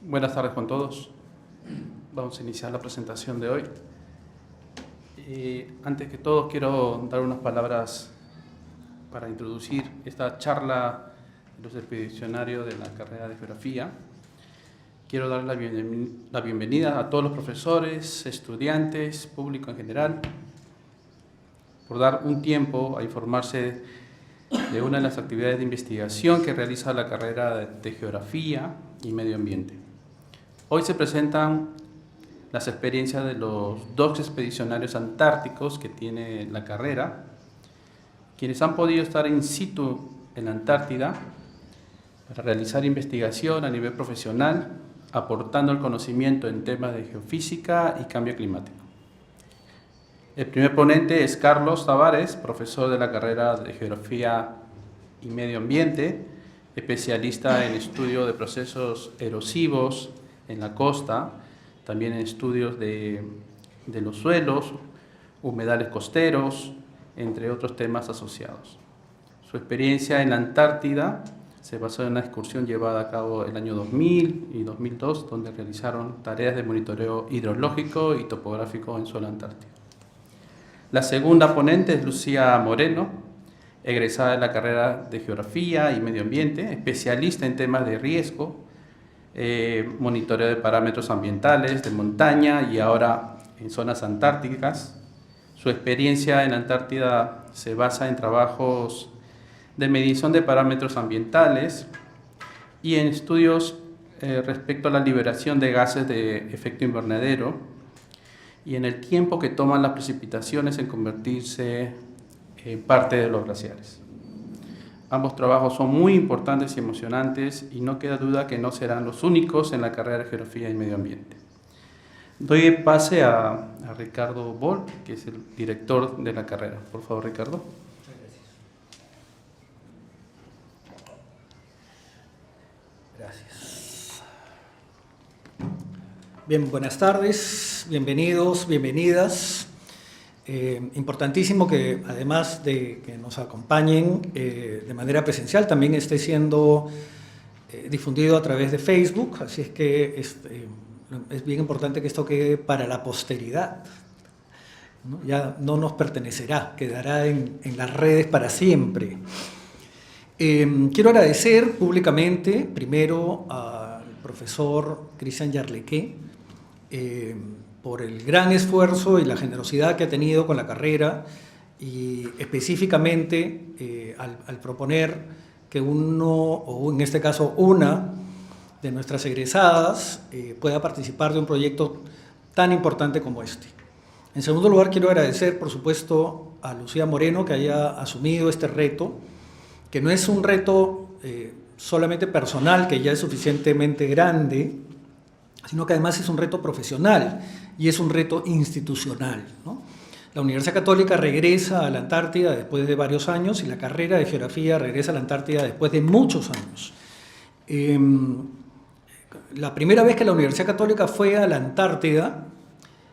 Buenas tardes con todos. Vamos a iniciar la presentación de hoy. Antes que todo quiero dar unas palabras para introducir esta charla de los expedicionarios de la carrera de Geografía. Quiero dar la bienvenida a todos los profesores, estudiantes, público en general, por dar un tiempo a informarse de una de las actividades de investigación que realiza la carrera de Geografía y Medio Ambiente. Hoy se presentan las experiencias de los 2 expedicionarios antárticos que tiene la carrera, quienes han podido estar in situ en la Antártida para realizar investigación a nivel profesional, aportando el conocimiento en temas de geofísica y cambio climático. El primer ponente es Carlos Tavares, profesor de la carrera de Geografía y Medio Ambiente, especialista en estudio de procesos erosivos en la costa, también en estudios de los suelos, humedales costeros, entre otros temas asociados. Su experiencia en la Antártida se basó en una excursión llevada a cabo el año 2000 y 2002, donde realizaron tareas de monitoreo hidrológico y topográfico en suelo antártico. La segunda ponente es Lucía Moreno, egresada de la carrera de Geografía y Medio Ambiente, especialista en temas de riesgo, monitoreo de parámetros ambientales, de montaña y ahora en zonas antárticas. Su experiencia en la Antártida se basa en trabajos de medición de parámetros ambientales y en estudios respecto a la liberación de gases de efecto invernadero y en el tiempo que toman las precipitaciones en convertirse en parte de los glaciares. Ambos trabajos son muy importantes y emocionantes y no queda duda que no serán los únicos en la carrera de Geografía y Medio Ambiente. Doy pase a Ricardo Boll, que es el director de la carrera. Por favor, Ricardo. Muchas gracias. Gracias. Bien, buenas tardes, bienvenidos, bienvenidas. Importantísimo que además de que nos acompañen de manera presencial, también esté siendo difundido a través de Facebook, así es que es bien importante que esto quede para la posteridad, ¿no? Ya no nos pertenecerá, quedará en las redes para siempre. Quiero agradecer públicamente primero al profesor Cristian Yarlequé por el gran esfuerzo y la generosidad que ha tenido con la carrera y específicamente al proponer que uno, o en este caso una, de nuestras egresadas pueda participar de un proyecto tan importante como este. En segundo lugar, quiero agradecer, por supuesto, a Lucía Moreno que haya asumido este reto, que no es un reto solamente personal, que ya es suficientemente grande, sino que además es un reto profesional y es un reto institucional, ¿no? La Universidad Católica regresa a la Antártida después de varios años y la carrera de Geografía regresa a la Antártida después de muchos años. La primera vez que la Universidad Católica fue a la Antártida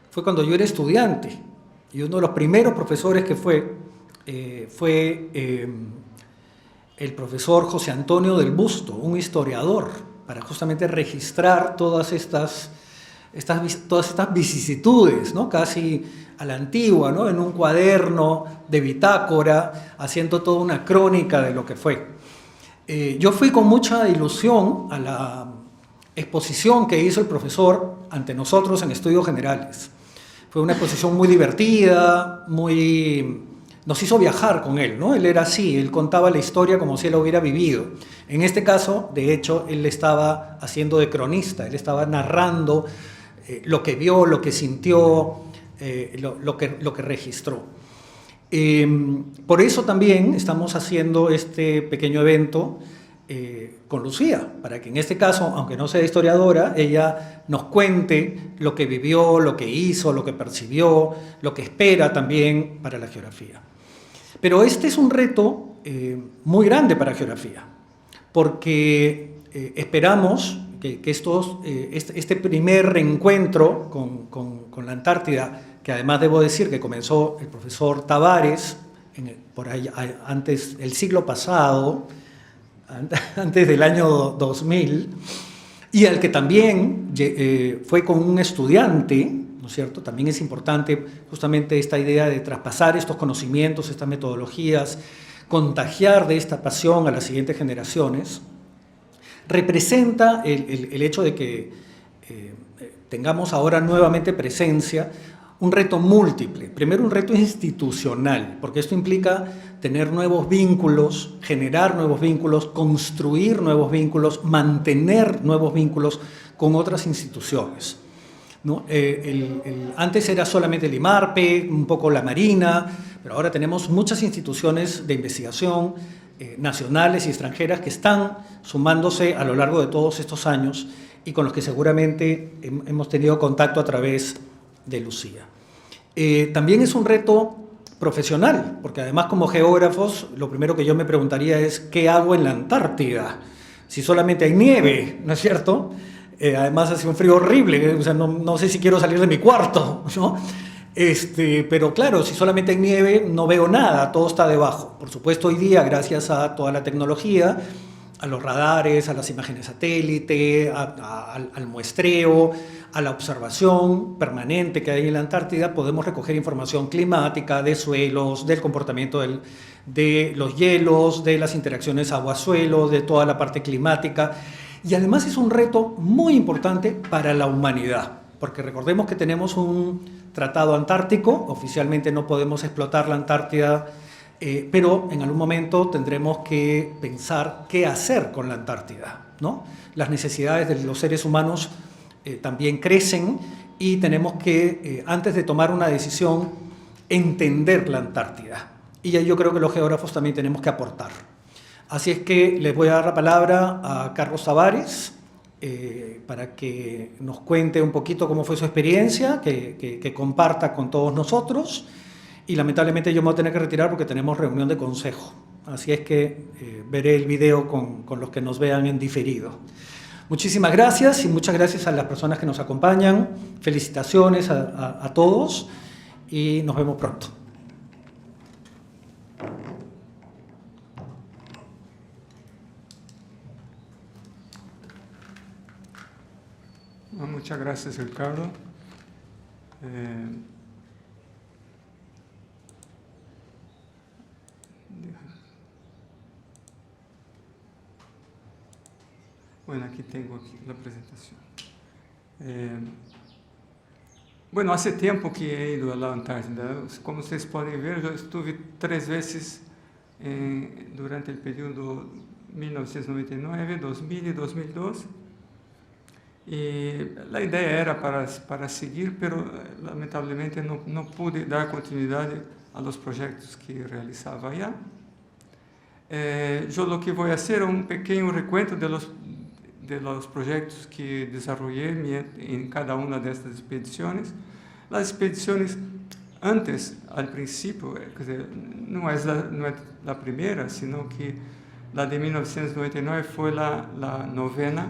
fue cuando yo era estudiante y uno de los primeros profesores que fue el profesor José Antonio del Busto, un historiador, para justamente registrar todas estas vicisitudes, ¿no? Casi a la antigua, ¿no? En un cuaderno de bitácora, haciendo toda una crónica de lo que fue. Yo fui con mucha ilusión a la exposición que hizo el profesor ante nosotros en Estudios Generales. Fue una exposición muy divertida, nos hizo viajar con él, ¿no? Él era así, él contaba la historia como si él lo hubiera vivido. En este caso, de hecho, él estaba haciendo de cronista, él estaba narrando lo que vio, lo que sintió, lo que registró. Por eso también estamos haciendo este pequeño evento con Lucía, para que en este caso, aunque no sea historiadora, ella nos cuente lo que vivió, lo que hizo, lo que percibió, lo que espera también para la geografía. Pero este es un reto muy grande para geografía, porque esperamos que este primer reencuentro con la Antártida, que además debo decir que comenzó el profesor Tavares, por ahí, antes, el siglo pasado, antes del año 2000, y al que también fue con un estudiante, ¿no es cierto? También es importante justamente esta idea de traspasar estos conocimientos, estas metodologías, contagiar de esta pasión a las siguientes generaciones. Representa el hecho de que tengamos ahora nuevamente presencia, un reto múltiple. Primero, un reto institucional, porque esto implica tener nuevos vínculos, generar nuevos vínculos, construir nuevos vínculos, mantener nuevos vínculos con otras instituciones, ¿no? Antes era solamente el IMARPE, un poco la Marina, pero ahora tenemos muchas instituciones de investigación nacionales y extranjeras que están sumándose a lo largo de todos estos años y con los que seguramente hemos tenido contacto a través de Lucía. También es un reto profesional, porque además como geógrafos, lo primero que yo me preguntaría es ¿qué hago en la Antártida? Si solamente hay nieve, ¿no es cierto? Además hace un frío horrible, o sea, no sé si quiero salir de mi cuarto, ¿no? Pero claro, si solamente hay nieve, no veo nada, todo está debajo. Por supuesto, hoy día, gracias a toda la tecnología, a los radares, a las imágenes satélite, al muestreo, a la observación permanente que hay en la Antártida, podemos recoger información climática, de suelos, del comportamiento de los hielos, de las interacciones agua-suelo, de toda la parte climática. Y además es un reto muy importante para la humanidad, porque recordemos que tenemos un tratado antártico, oficialmente no podemos explotar la Antártida, pero en algún momento tendremos que pensar qué hacer con la Antártida, ¿no? Las necesidades de los seres humanos también crecen y tenemos que, antes de tomar una decisión, entender la Antártida. Y yo creo que los geógrafos también tenemos que aportar. Así es que les voy a dar la palabra a Carlos Tavares para que nos cuente un poquito cómo fue su experiencia, que comparta con todos nosotros. Y lamentablemente yo me voy a tener que retirar porque tenemos reunión de consejo. Así es que veré el video con los que nos vean en diferido. Muchísimas gracias y muchas gracias a las personas que nos acompañan. Felicitaciones a todos y nos vemos pronto. Muchas gracias, Ricardo. Bueno, aquí tengo la presentación. Bueno, hace tiempo que he ido a la Antártida. Como ustedes pueden ver, yo estuve 3 veces durante el periodo 1999, 2000 y 2002. Y la idea era para seguir, pero lamentablemente no pude dar continuidad a los proyectos que realizaba allá. Yo lo que voy a hacer es un pequeño recuento de los proyectos que desarrollé en cada una de estas expediciones. Las expediciones antes, al principio, no es la primera, sino que la de 1999 fue la novena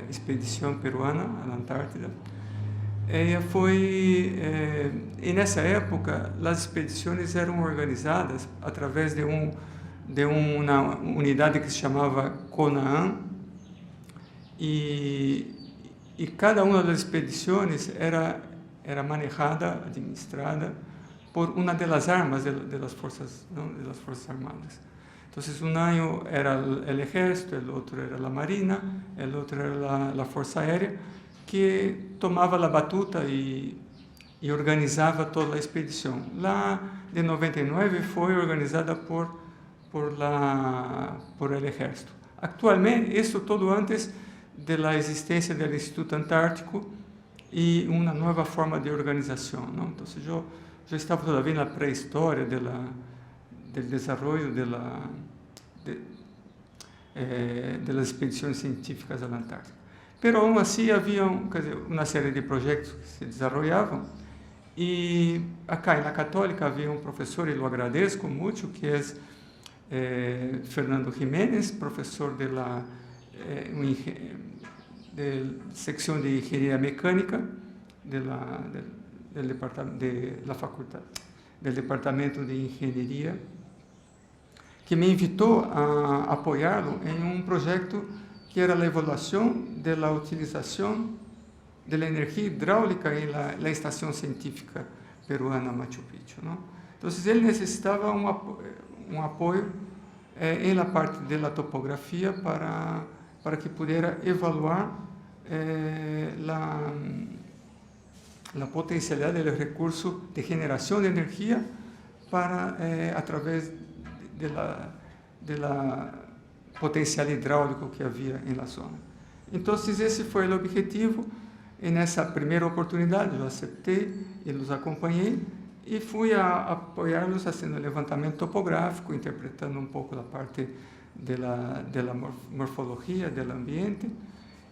expedición peruana a la Antártida. En esa época, las expediciones eran organizadas a través de una unidad que se llamaba CONAAN, y cada una de las expediciones era manejada, administrada por una de las armas de las fuerzas, ¿no? de las Fuerzas Armadas. Entonces, un año era el ejército, el otro era la marina, el otro era la fuerza aérea, que tomaba la batuta y organizaba toda la expedición. La de 99 fue organizada por el ejército. Actualmente, esto todo antes de la existencia del Instituto Antártico y una nueva forma de organización, ¿no? Entonces, yo estaba todavía en la prehistoria del desarrollo de las expediciones científicas a la Antártida. Pero aún así había una serie de proyectos que se desarrollaban, y acá en la Católica había un profesor, y lo agradezco mucho, que es Fernando Jiménez, profesor de la sección de Ingeniería Mecánica del Departamento de Ingeniería, que me invitó a apoyarlo en un proyecto que era la evaluación de la utilización de la energía hidráulica en la estación científica peruana Machu Picchu, ¿no? Entonces él necesitaba un apoyo en la parte de la topografía para que pudiera evaluar la potencialidad del recurso de generación de energía a través de la potencial hidráulico que havia en la zona. Entonces ese fue el objetivo. En esa primera oportunidad yo acepté y los acompañé y fui a apoyarlos haciendo el levantamiento topográfico, interpretando un poco la parte de la morfología del ambiente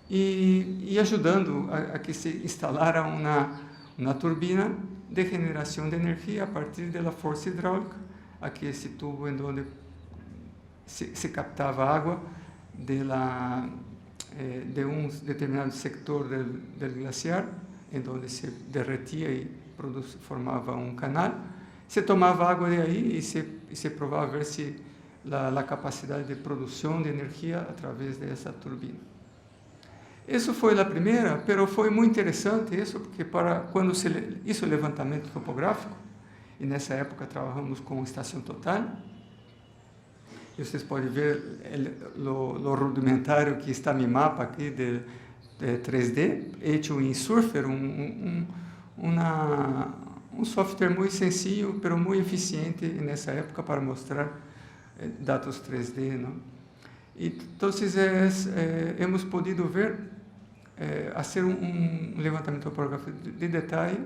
y ayudando a que se instalara una turbina de generación de energía a partir de la fuerza hidráulica. Aquí ese tubo en donde se captaba agua de un determinado sector del glaciar, en donde se derretía y formaba un canal. Se tomaba agua de ahí y se probaba a ver si la capacidad de producción de energía a través de esa turbina. Eso fue la primera, pero fue muy interesante eso, porque cuando se hizo el levantamiento topográfico, y en esa época trabajamos con Estación Total, y ustedes pueden ver lo rudimentario que está mi mapa aquí de 3D, hecho en Surfer, un software muy sencillo, pero muy eficiente en esa época para mostrar datos 3D, ¿no? Y entonces hemos podido ver, hacer un levantamiento topográfico de detalle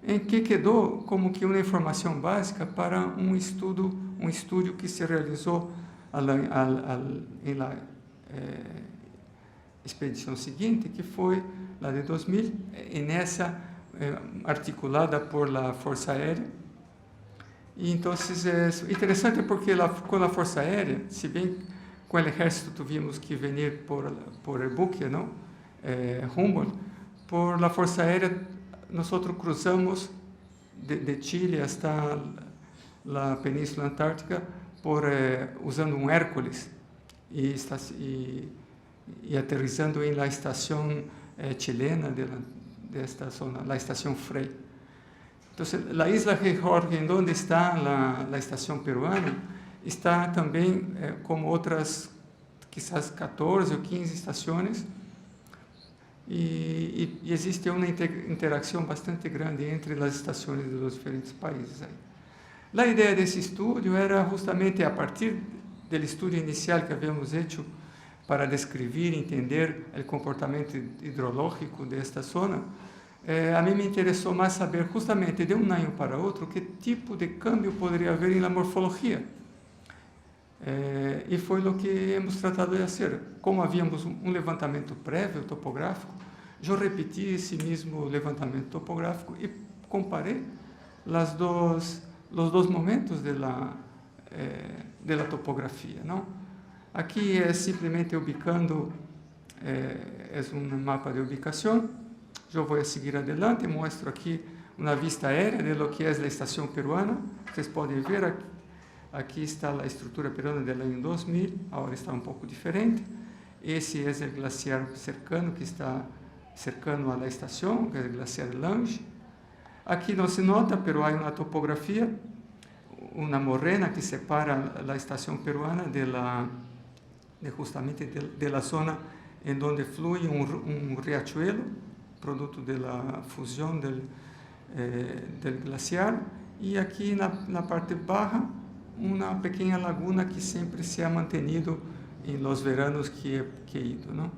en que quedó como que una información básica para un estudio que se realizó en la expedición siguiente, que fue la de 2000, en esa articulada por la Fuerza Aérea. Y entonces es interesante porque con la Fuerza Aérea, si bien con el ejército tuvimos que venir por el buque, ¿no? Humboldt, por la Fuerza Aérea nosotros cruzamos de Chile hasta la península antártica usando un Hércules y aterrizando en la estación chilena de esta zona, la estación Frei. Entonces, la isla Rey Jorge, en donde está la estación peruana, está también como otras quizás 14 o 15 estaciones, y existe una interacción bastante grande entre las estaciones de los diferentes países ahí. La idea de ese estudio era justamente a partir del estudio inicial que habíamos hecho para describir y entender el comportamiento hidrológico de esta zona. A mí me interesó más saber justamente de un año para otro qué tipo de cambio podría haber en la morfología. Y fue lo que hemos tratado de hacer. Como habíamos un levantamiento previo topográfico, yo repetí ese mismo levantamiento topográfico y comparé los dos momentos de la topografía, ¿no? Aquí es simplemente ubicando, es un mapa de ubicación. Yo voy a seguir adelante, muestro aquí una vista aérea de lo que es la estación peruana. Ustedes pueden ver aquí está la estructura peruana del año 2000, ahora está un poco diferente. Ese es el glaciar cercano que está cercano a la estación, que es el glaciar Lange. Aquí no se nota, pero hay una topografía, una morrena que separa la estación peruana justamente de la zona en donde fluye un riachuelo, producto de la fusión del glaciar, y aquí en la parte baja una pequeña laguna que siempre se ha mantenido en los veranos que he ido, ¿no?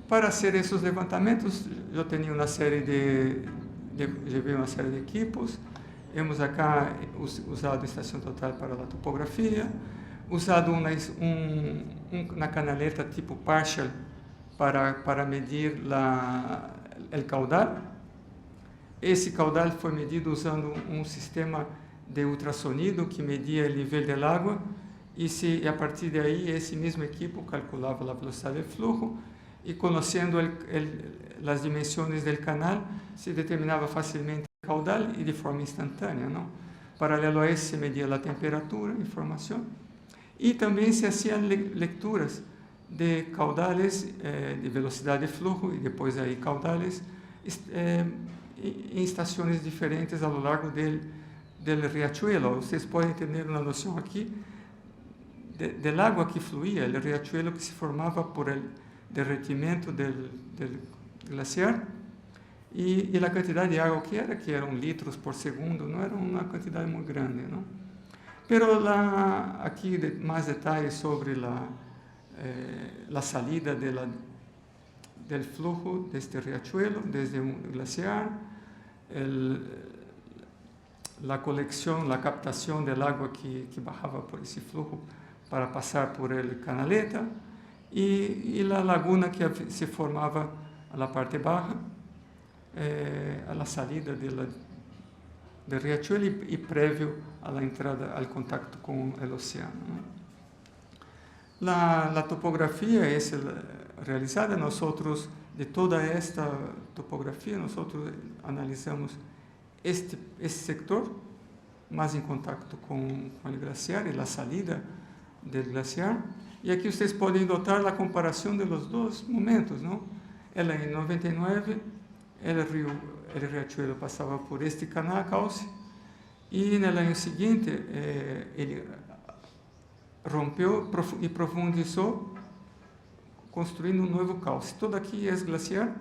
Para hacer esos levantamientos yo tenía llevé una serie de equipos. Hemos acá usado Estación Total para la topografía, usado una canaleta tipo Partial para medir el caudal. Esse caudal foi medido usando um sistema de ultrassonido que media o nível del agua e a partir de aí esse mesmo equipo calculava a velocidade de flujo e conhecendo as dimensões do canal se determinava facilmente o caudal e de forma instantânea, não? Paralelo a isso se media a temperatura, informação, e também se hacían lecturas de caudales, de velocidade de flujo e depois aí caudales em estações diferentes ao longo do riachuelo. Vocês podem ter uma noção aqui del agua que fluía, el riachuelo que se formaba por el derretimiento del glaciar y la cantidad de agua que eran litros por segundo, no era una cantidad muy grande, ¿no? Pero aquí más detalles sobre la salida del flujo de este riachuelo desde un glaciar, la colección, la captación del agua que bajaba por ese flujo para pasar por el canaleta y la laguna que se formaba a la parte baja, a la salida del riachuelo y previo a la entrada al contacto con el océano, ¿no? La topografía es realizada, nosotros de toda esta topografía, nosotros analizamos este sector más en contacto con el glaciar y la salida del glaciar. Y aquí ustedes pueden notar la comparación de los dos momentos, ¿no? En 99, el riachuelo pasaba por este canal cauce y en el año siguiente él rompió y profundizó construyendo un nuevo cauce. Todo aquí es glaciar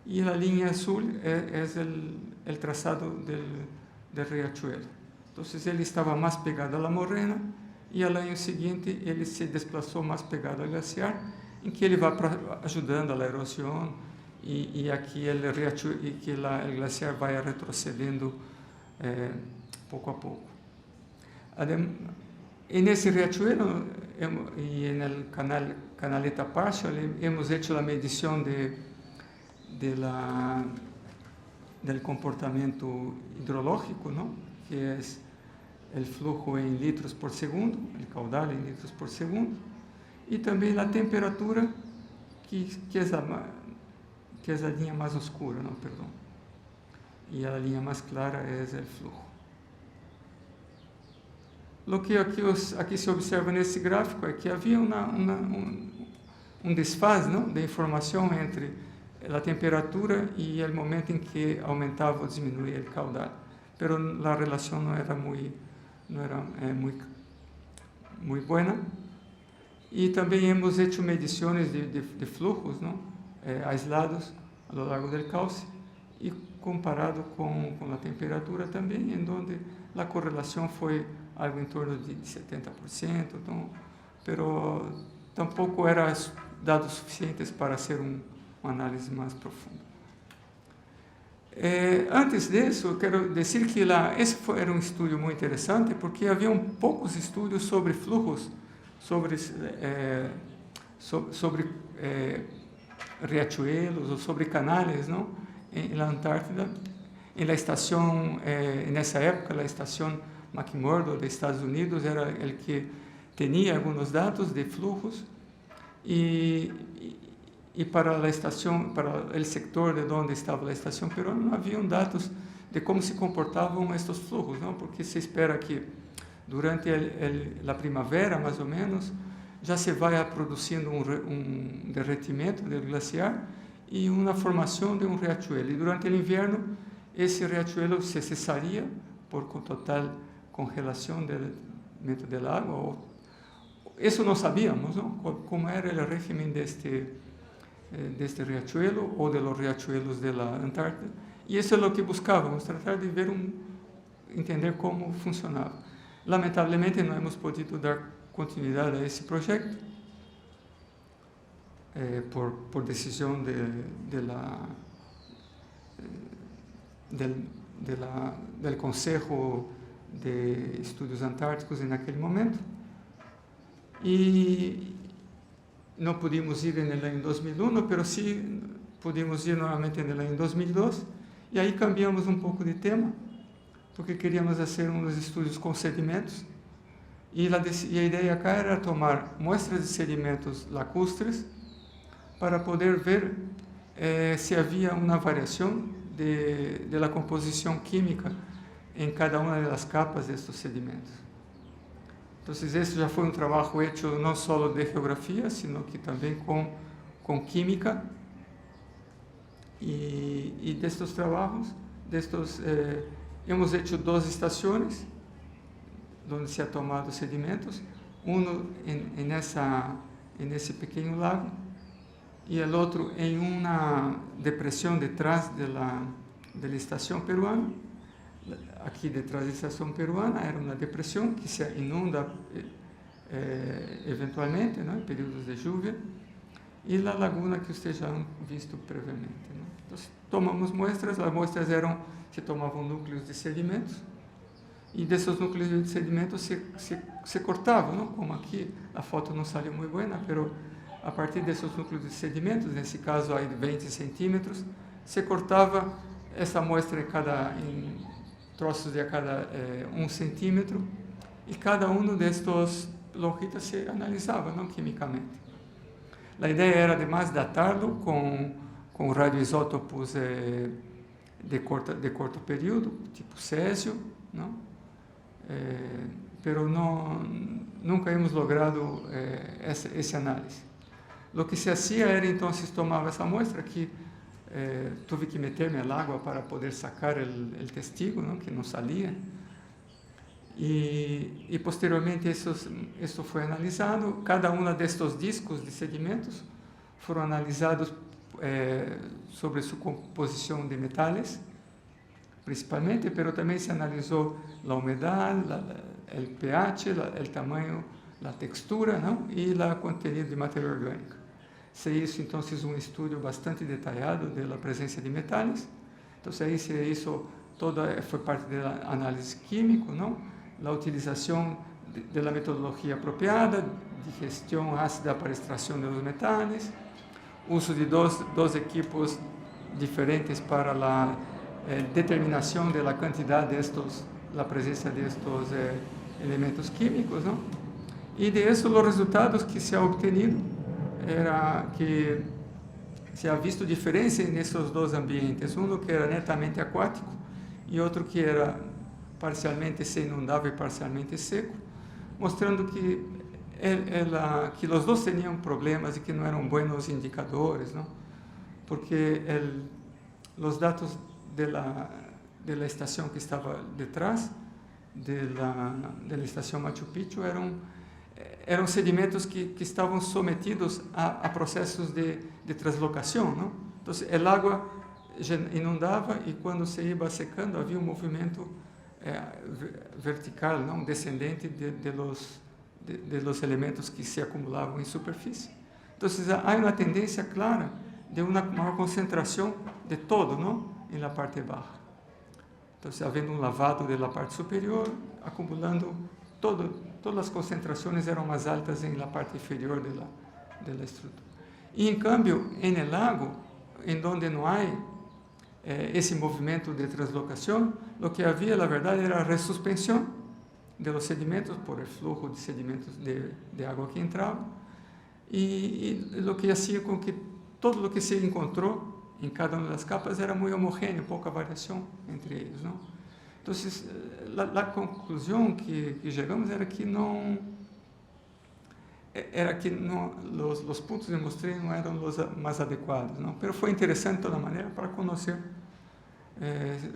y la línea azul es el trazado del riachuelo. Entonces él estaba más pegado a la morrena y al año siguiente ele se desplazou mais pegado ao glaciar, em que ele vai ajudando a erosão e aqui o glaciar vai retrocedendo pouco a pouco. E nesse riachuelo e no canaleta partial hemos hecho a medição del comportamiento hidrológico, ¿no? Que es el flujo en litros por segundo, el caudal en litros por segundo, y también la temperatura, que es la línea más oscura, ¿no? Perdón. Y la línea más clara es el flujo. Lo que aquí se observa en este gráfico es que había un desfase, ¿no? De información entre la temperatura y el momento en que aumentaba o disminuía el caudal, pero la relación no era muy buena. Y también hemos hecho mediciones de flujos, ¿no? Aislados a lo largo del cauce y comparado con la temperatura también, en donde la correlación fue algo en torno de 70%, ¿no? Pero tampoco eran datos suficientes para hacer un análisis más profundo. Antes de eso, quiero decir que ese era un estudio muy interesante porque había pocos estudios sobre flujos, sobre riachuelos o sobre canales, ¿no? En la Antártida. En la estación, en esa época, la estación McMurdo de Estados Unidos era el que tenía algunos datos de flujos y para la estación, para el sector de donde estaba la estación, pero no había datos de cómo se comportaban estos flujos, ¿no? Porque se espera que durante la primavera, más o menos, ya se vaya produciendo un derretimiento del glaciar y una formación de un riachuelo. Y durante el invierno, ese riachuelo se cesaría por total congelación del agua. Eso no sabíamos, ¿no? Cómo era el régimen de este riachuelo o de los riachuelos de la Antártida. Y eso es lo que buscábamos, tratar de entender cómo funcionaba. Lamentablemente no hemos podido dar continuidad a ese proyecto por decisión del Consejo de Estudios Antárticos en aquel momento. Y no pudimos ir en el año 2001, pero sí pudimos ir nuevamente en el año 2002, y ahí cambiamos un poco de tema, porque queríamos hacer unos estudios con sedimentos, y la idea acá era tomar muestras de sedimentos lacustres para poder ver si había una variación de la composición química en cada una de las capas de estos sedimentos. Entonces, esse já foi um trabalho hecho não só de geografia, sino que também com química. E destes trabalhos, hemos hecho 2 estações onde se ha tomado sedimentos, em esse pequeno lago e o outro em uma depressão detrás da estação peruana. Aqui detrás da estação peruana era uma depressão que se inunda eventualmente, né, em períodos de lluvia, e a laguna que vocês já han visto previamente. Né? Então, tomamos muestras, as muestras se tomavam núcleos de sedimentos, e desses núcleos de sedimentos se cortavam, não? Como aqui a foto não saiu muito boa, mas a partir desses núcleos de sedimentos, nesse caso aí de 20 centímetros, se cortava essa muestra em troços de a cada 1 centímetro, e cada um destes longitas se analisava, não quimicamente. A ideia era, además, datá-lo com radioisótopos de curto período, tipo césio, não? Pero nunca hemos logrado esse análise. O que se hacía era, então, tomava essa muestra que tive que meter-me al agua para poder sacar o testigo, ¿no? Que não saía. E posteriormente isso foi analisado. Cada um destes discos de sedimentos foram analisados sobre sua composição de metais, principalmente, pero também se analisou a umidade, o pH, o tamanho, a textura, não? E o contenido de matéria orgânica. Se hizo então um estudo bastante detalhado da presença de metais. Então, aí se hizo foi parte da análise química, não? A utilização da metodologia apropriada, de gestão ácida para extração dos metais, uso de dois equipos diferentes para a determinação da quantidade da presença destes elementos químicos, não? E de isso, os resultados que se ha obtenido era que se ha visto diferença nesses 2 ambientes, um que era netamente aquático e outro que era parcialmente se inundava e parcialmente seco, mostrando que os 2 tinham problemas e que não eram buenos indicadores, não? Porque os dados da estação que estava detrás da estação Machu Picchu eram sedimentos que estavam sometidos a processos de translocação, não? Então, a água inundava e quando se ia secando havia um movimento vertical, não, descendente de los elementos que se acumulavam em superfície. Então, há uma tendência clara de uma maior concentração de todo, não, na parte baixa. Então, havendo um lavado da parte superior, acumulando todas as concentrações eram mais altas na parte inferior da estrutura. E, em cambio, no lago, em onde não há esse movimento de translocação, o que havia, na verdade, era a ressuspensão de los sedimentos por el flujo de sedimentos de água que entrava, e o que fazia com que todo o que se encontrou em cada uma das capas era muito homogêneo, pouca variação entre eles, não? Então, a conclusão que chegamos era que os pontos de muestreo não eram os mais adequados, não? Mas foi interessante de toda maneira para conhecer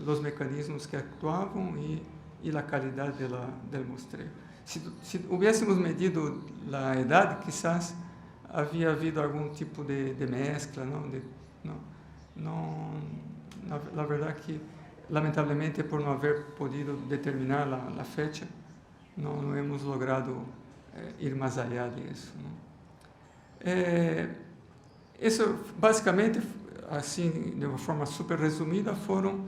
os mecanismos que atuavam e a qualidade do muestreo. Se hubiésemos medido a idade, quizás havia havido algum tipo de mescla, não, na verdade que lamentavelmente por não haver podido determinar a fecha, não hemos logrado ir mais allá disso. Isso basicamente, assim, de uma forma super resumida, foram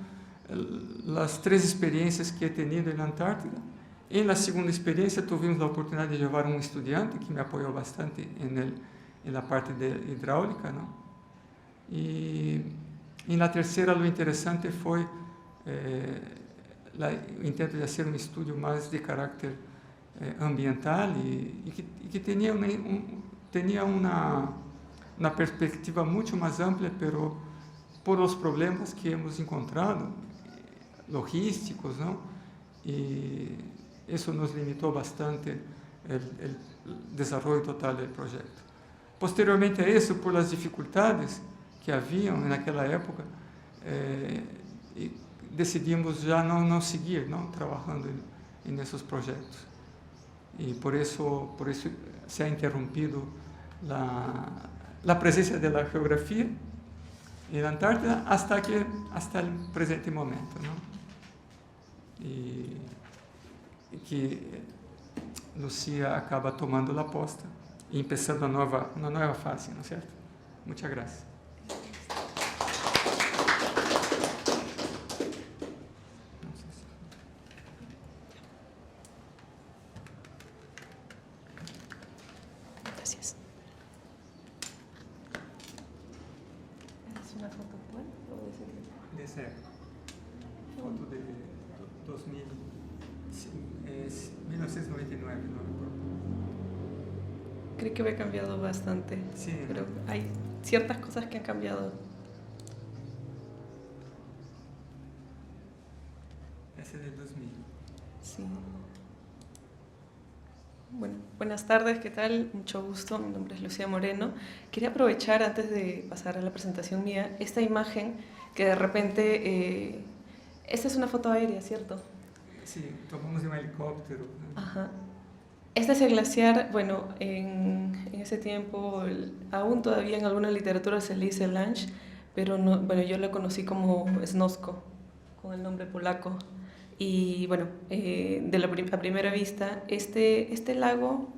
as 3 experiências que he tenido na Antártida. Em la segunda experiência, tivemos a oportunidade de levar um estudante que me apoiou bastante na parte de hidráulica, não? E na terceira, o interessante foi o intento de fazer um estudo mais de caráter ambiental e que tinha uma perspectiva muito mais ampla, pero por os problemas que hemos encontrado, logísticos, não? E isso nos limitou bastante el desarrollo total del proyecto. Posteriormente a eso, por las dificultades que habían en aquella época, decidimos ya no seguir trabajando en esos proyectos. Y por eso se ha interrumpido la presencia de la geografía en la Antártida hasta el presente momento, ¿no? Y que Lucía acaba tomando la posta y empezando una nueva fase, ¿no es cierto? Muchas gracias. Gracias. ¿Es una foto actual o de ese tiempo? De foto de 1999, no recuerdo. Creo que ha cambiado bastante, Sí. pero hay ciertas cosas que han cambiado. Ese del 2000. Sí. Bueno, buenas tardes, ¿qué tal? Mucho gusto, mi nombre es Lucía Moreno. Quería aprovechar, antes de pasar a la presentación mía, esta imagen que de repente... esta es una foto aérea, ¿cierto? Sí, tomamos de un helicóptero. Ajá. Este es el glaciar, bueno, en ese tiempo, aún todavía en alguna literatura se le dice Lange, pero no, bueno, yo lo conocí como Snosko, con el nombre polaco. Y bueno, a primera vista, este lago,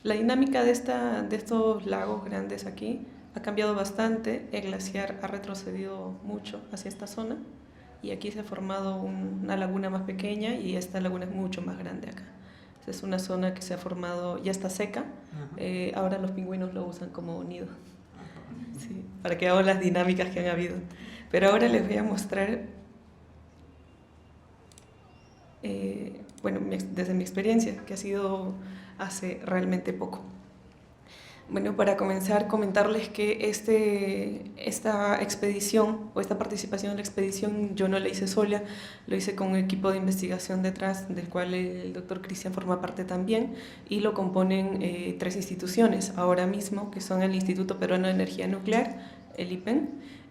la dinámica de estos lagos grandes aquí ha cambiado bastante. El glaciar ha retrocedido mucho hacia esta zona y aquí se ha formado una laguna más pequeña y esta laguna es mucho más grande acá. Esta es una zona que se ha formado, ya está seca, ahora los pingüinos lo usan como nido, sí, para que vean las dinámicas que han habido. Pero ahora les voy a mostrar, bueno, desde mi experiencia, que ha sido hace realmente poco. Bueno, para comenzar, comentarles que esta expedición o esta participación en la expedición yo no la hice sola, lo hice con un equipo de investigación detrás, del cual el doctor Cristian forma parte también, y lo componen 3 instituciones ahora mismo, que son el Instituto Peruano de Energía Nuclear, el IPEN,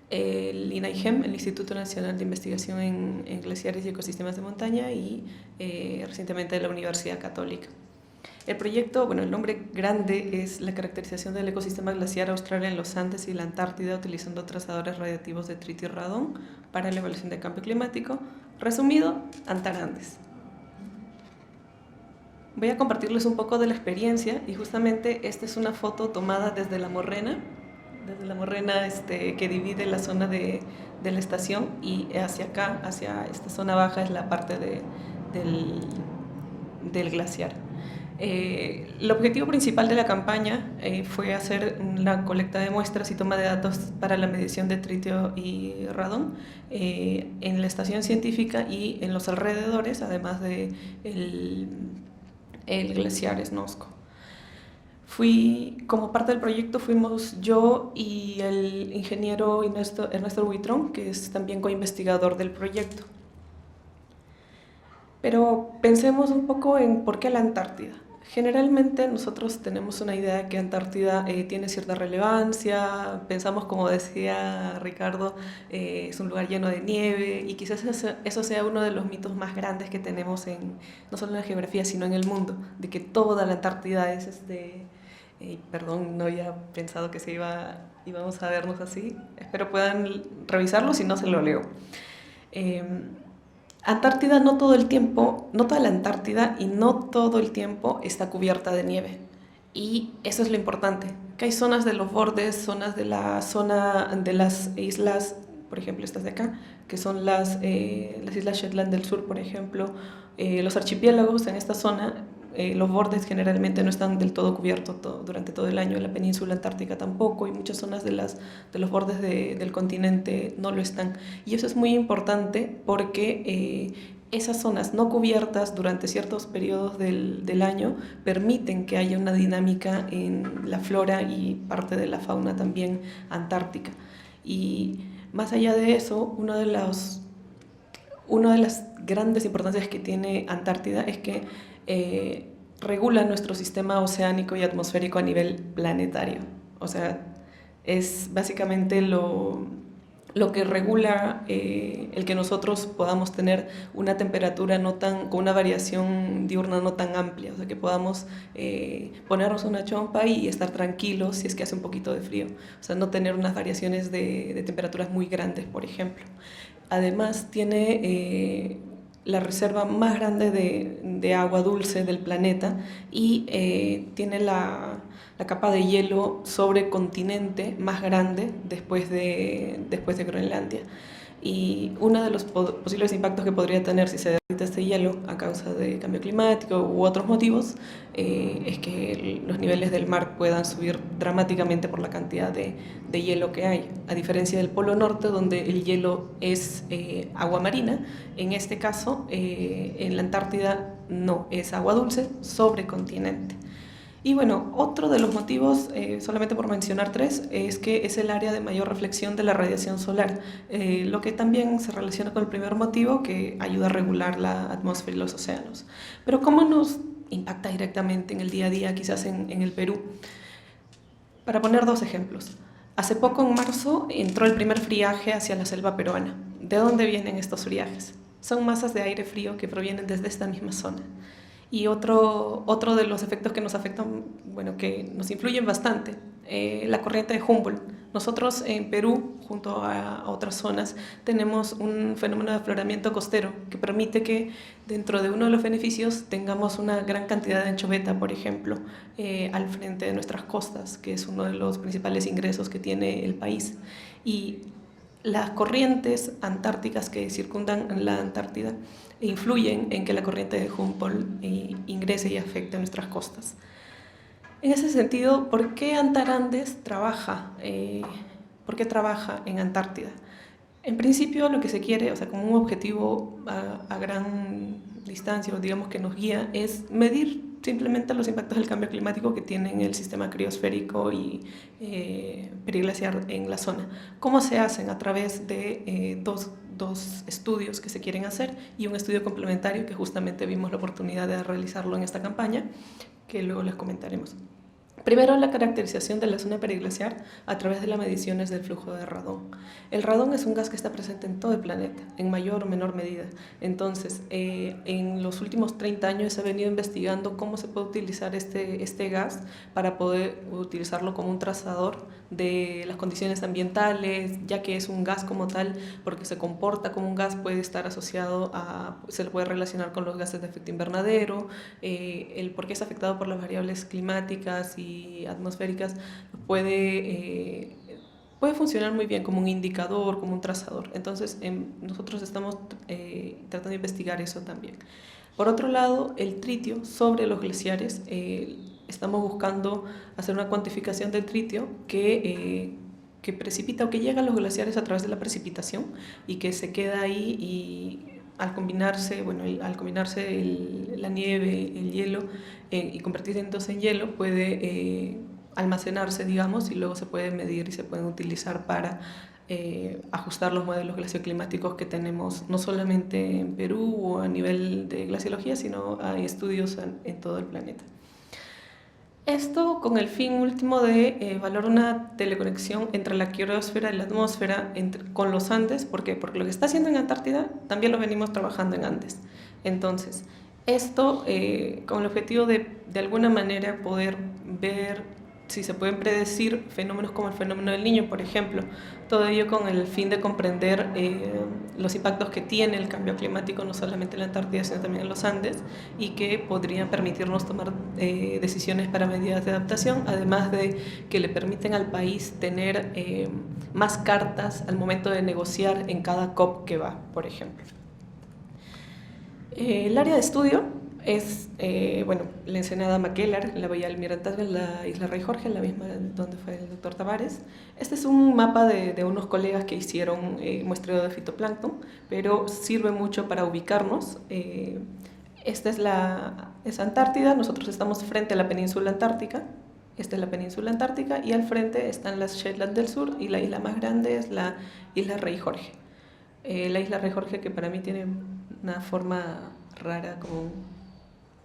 el INAIGEM, el Instituto Nacional de Investigación en Glaciares y Ecosistemas de Montaña, y recientemente la Universidad Católica. El proyecto, bueno, el nombre grande es la caracterización del ecosistema glaciar austral en los Andes y la Antártida utilizando trazadores radiactivos de tritio y radón para la evaluación del cambio climático. Resumido, Antarandes. Voy a compartirles un poco de la experiencia y justamente esta es una foto tomada desde la morrena que divide la zona de la estación, y hacia acá, hacia esta zona baja, es la parte del glaciar. El objetivo principal de la campaña fue hacer la colecta de muestras y toma de datos para la medición de tritio y radón en la estación científica y en los alrededores, además de el glaciar Snosko. Como parte del proyecto fuimos yo y el ingeniero Ernesto Buitrón, que es también coinvestigador del proyecto. Pero pensemos un poco en por qué la Antártida. Generalmente nosotros tenemos una idea de que Antártida tiene cierta relevancia, pensamos, como decía Ricardo, es un lugar lleno de nieve, y quizás eso sea uno de los mitos más grandes que tenemos no solo en la geografía, sino en el mundo, de que toda la Antártida es perdón, no había pensado que íbamos a vernos así, espero puedan revisarlo, si no se lo leo. Antártida no todo el tiempo, no toda la Antártida y no todo el tiempo está cubierta de nieve. Y eso es lo importante, que hay zonas de los bordes, zonas de las islas, por ejemplo estas de acá, que son las islas Shetland del sur, por ejemplo, los archipiélagos en esta zona. Los bordes generalmente no están del todo cubiertos durante todo el año, la península antártica tampoco, y muchas zonas de los bordes del continente no lo están. Y eso es muy importante porque esas zonas no cubiertas durante ciertos periodos del año permiten que haya una dinámica en la flora y parte de la fauna también antártica. Y más allá de eso, una de las grandes importancias que tiene Antártida es que regula nuestro sistema oceánico y atmosférico a nivel planetario. O sea, es básicamente lo que regula el que nosotros podamos tener una temperatura con una variación diurna no tan amplia, o sea, que podamos ponernos una chompa y estar tranquilos si es que hace un poquito de frío, o sea, no tener unas variaciones de temperaturas muy grandes, por ejemplo. Además, tiene la reserva más grande de agua dulce del planeta y tiene la capa de hielo sobre continente más grande después de Groenlandia. Y uno de los posibles impactos que podría tener si se derrite este hielo a causa de cambio climático u otros motivos es que los niveles del mar puedan subir dramáticamente por la cantidad de hielo que hay. A diferencia del Polo Norte, donde el hielo es agua marina, en este caso en la Antártida no, es agua dulce sobre continente. Y bueno, otro de los motivos, solamente por mencionar 3, es que es el área de mayor reflexión de la radiación solar, lo que también se relaciona con el primer motivo, que ayuda a regular la atmósfera y los océanos. Pero ¿cómo nos impacta directamente en el día a día, quizás en el Perú? Para poner 2 ejemplos. Hace poco, en marzo, entró el primer friaje hacia la selva peruana. ¿De dónde vienen estos friajes? Son masas de aire frío que provienen desde esta misma zona. Y otro de los efectos que nos afectan, bueno, que nos influyen bastante, la corriente de Humboldt. Nosotros en Perú, junto a otras zonas, tenemos un fenómeno de afloramiento costero que permite que dentro de uno de los beneficios tengamos una gran cantidad de anchoveta, por ejemplo, al frente de nuestras costas, que es uno de los principales ingresos que tiene el país. Y las corrientes antárticas que circundan la Antártida influyen en que la corriente de Humboldt ingrese y afecte nuestras costas. En ese sentido, ¿por qué Antarandes trabaja en Antártida? En principio, lo que se quiere, o sea, como un objetivo a gran distancia, o digamos que nos guía, es medir simplemente los impactos del cambio climático que tiene en el sistema criosférico y periglaciar en la zona. ¿Cómo se hacen? A través de dos estudios que se quieren hacer y un estudio complementario que justamente vimos la oportunidad de realizarlo en esta campaña, que luego les comentaremos. Primero, la caracterización de la zona periglaciar a través de las mediciones del flujo de radón. El radón es un gas que está presente en todo el planeta, en mayor o menor medida. Entonces, en los últimos 30 años se ha venido investigando cómo se puede utilizar este gas para poder utilizarlo como un trazador de las condiciones ambientales, ya que es un gas como tal, porque se comporta como un gas, puede estar asociado se le puede relacionar con los gases de efecto invernadero, el por qué es afectado por las variables climáticas y atmosféricas, puede funcionar muy bien como un indicador, como un trazador. Entonces, nosotros estamos tratando de investigar eso también. Por otro lado, el tritio sobre los glaciares, estamos buscando hacer una cuantificación del tritio que precipita o que llega a los glaciares a través de la precipitación y que se queda ahí y al combinarse la nieve, el hielo y convertirse entonces en hielo, puede almacenarse, digamos, y luego se puede medir y se pueden utilizar para ajustar los modelos glacioclimáticos que tenemos no solamente en Perú o a nivel de glaciología, sino hay estudios en todo el planeta. Esto con el fin último de evaluar una teleconexión entre la criosfera y la atmósfera con los Andes. ¿Por qué? Porque lo que está haciendo en Antártida también lo venimos trabajando en Andes. Entonces, esto con el objetivo de alguna manera poder ver si se pueden predecir fenómenos como el fenómeno del Niño, por ejemplo. Todo ello con el fin de comprender los impactos que tiene el cambio climático no solamente en la Antártida, sino también en los Andes, y que podrían permitirnos tomar decisiones para medidas de adaptación, además de que le permiten al país tener más cartas al momento de negociar en cada COP que va, por ejemplo. El área de estudio es, la ensenada Maquelar, la bahía Almirantazgo, la isla Rey Jorge, la misma donde fue el doctor Tavares. Este es un mapa de unos colegas que hicieron muestreo de fitoplancton, pero sirve mucho para ubicarnos. Esta es Antártida, nosotros estamos frente a la península antártica. Esta es la península antártica y al frente están las Shetland del sur y la isla más grande es la isla Rey Jorge. La isla Rey Jorge, que para mí tiene una forma rara, como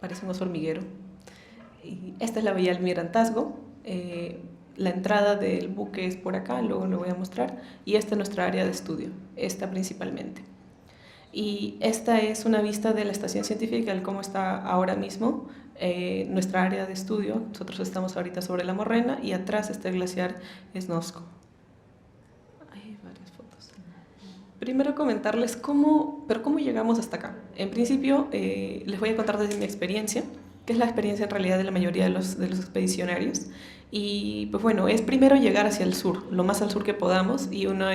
parece un oso hormiguero. Y esta es la Bahía Almirantazgo. La entrada del buque es por acá, luego lo voy a mostrar. Y esta es nuestra área de estudio, esta principalmente. Y esta es una vista de la estación científica, de cómo está ahora mismo nuestra área de estudio. Nosotros estamos ahorita sobre la Morrena y atrás está el glaciar Snosco. Hay varias fotos. Primero comentarles cómo llegamos hasta acá. En principio les voy a contar desde mi experiencia, que es la experiencia en realidad de la mayoría de los expedicionarios. Y pues bueno, es primero llegar hacia el sur, lo más al sur que podamos, y una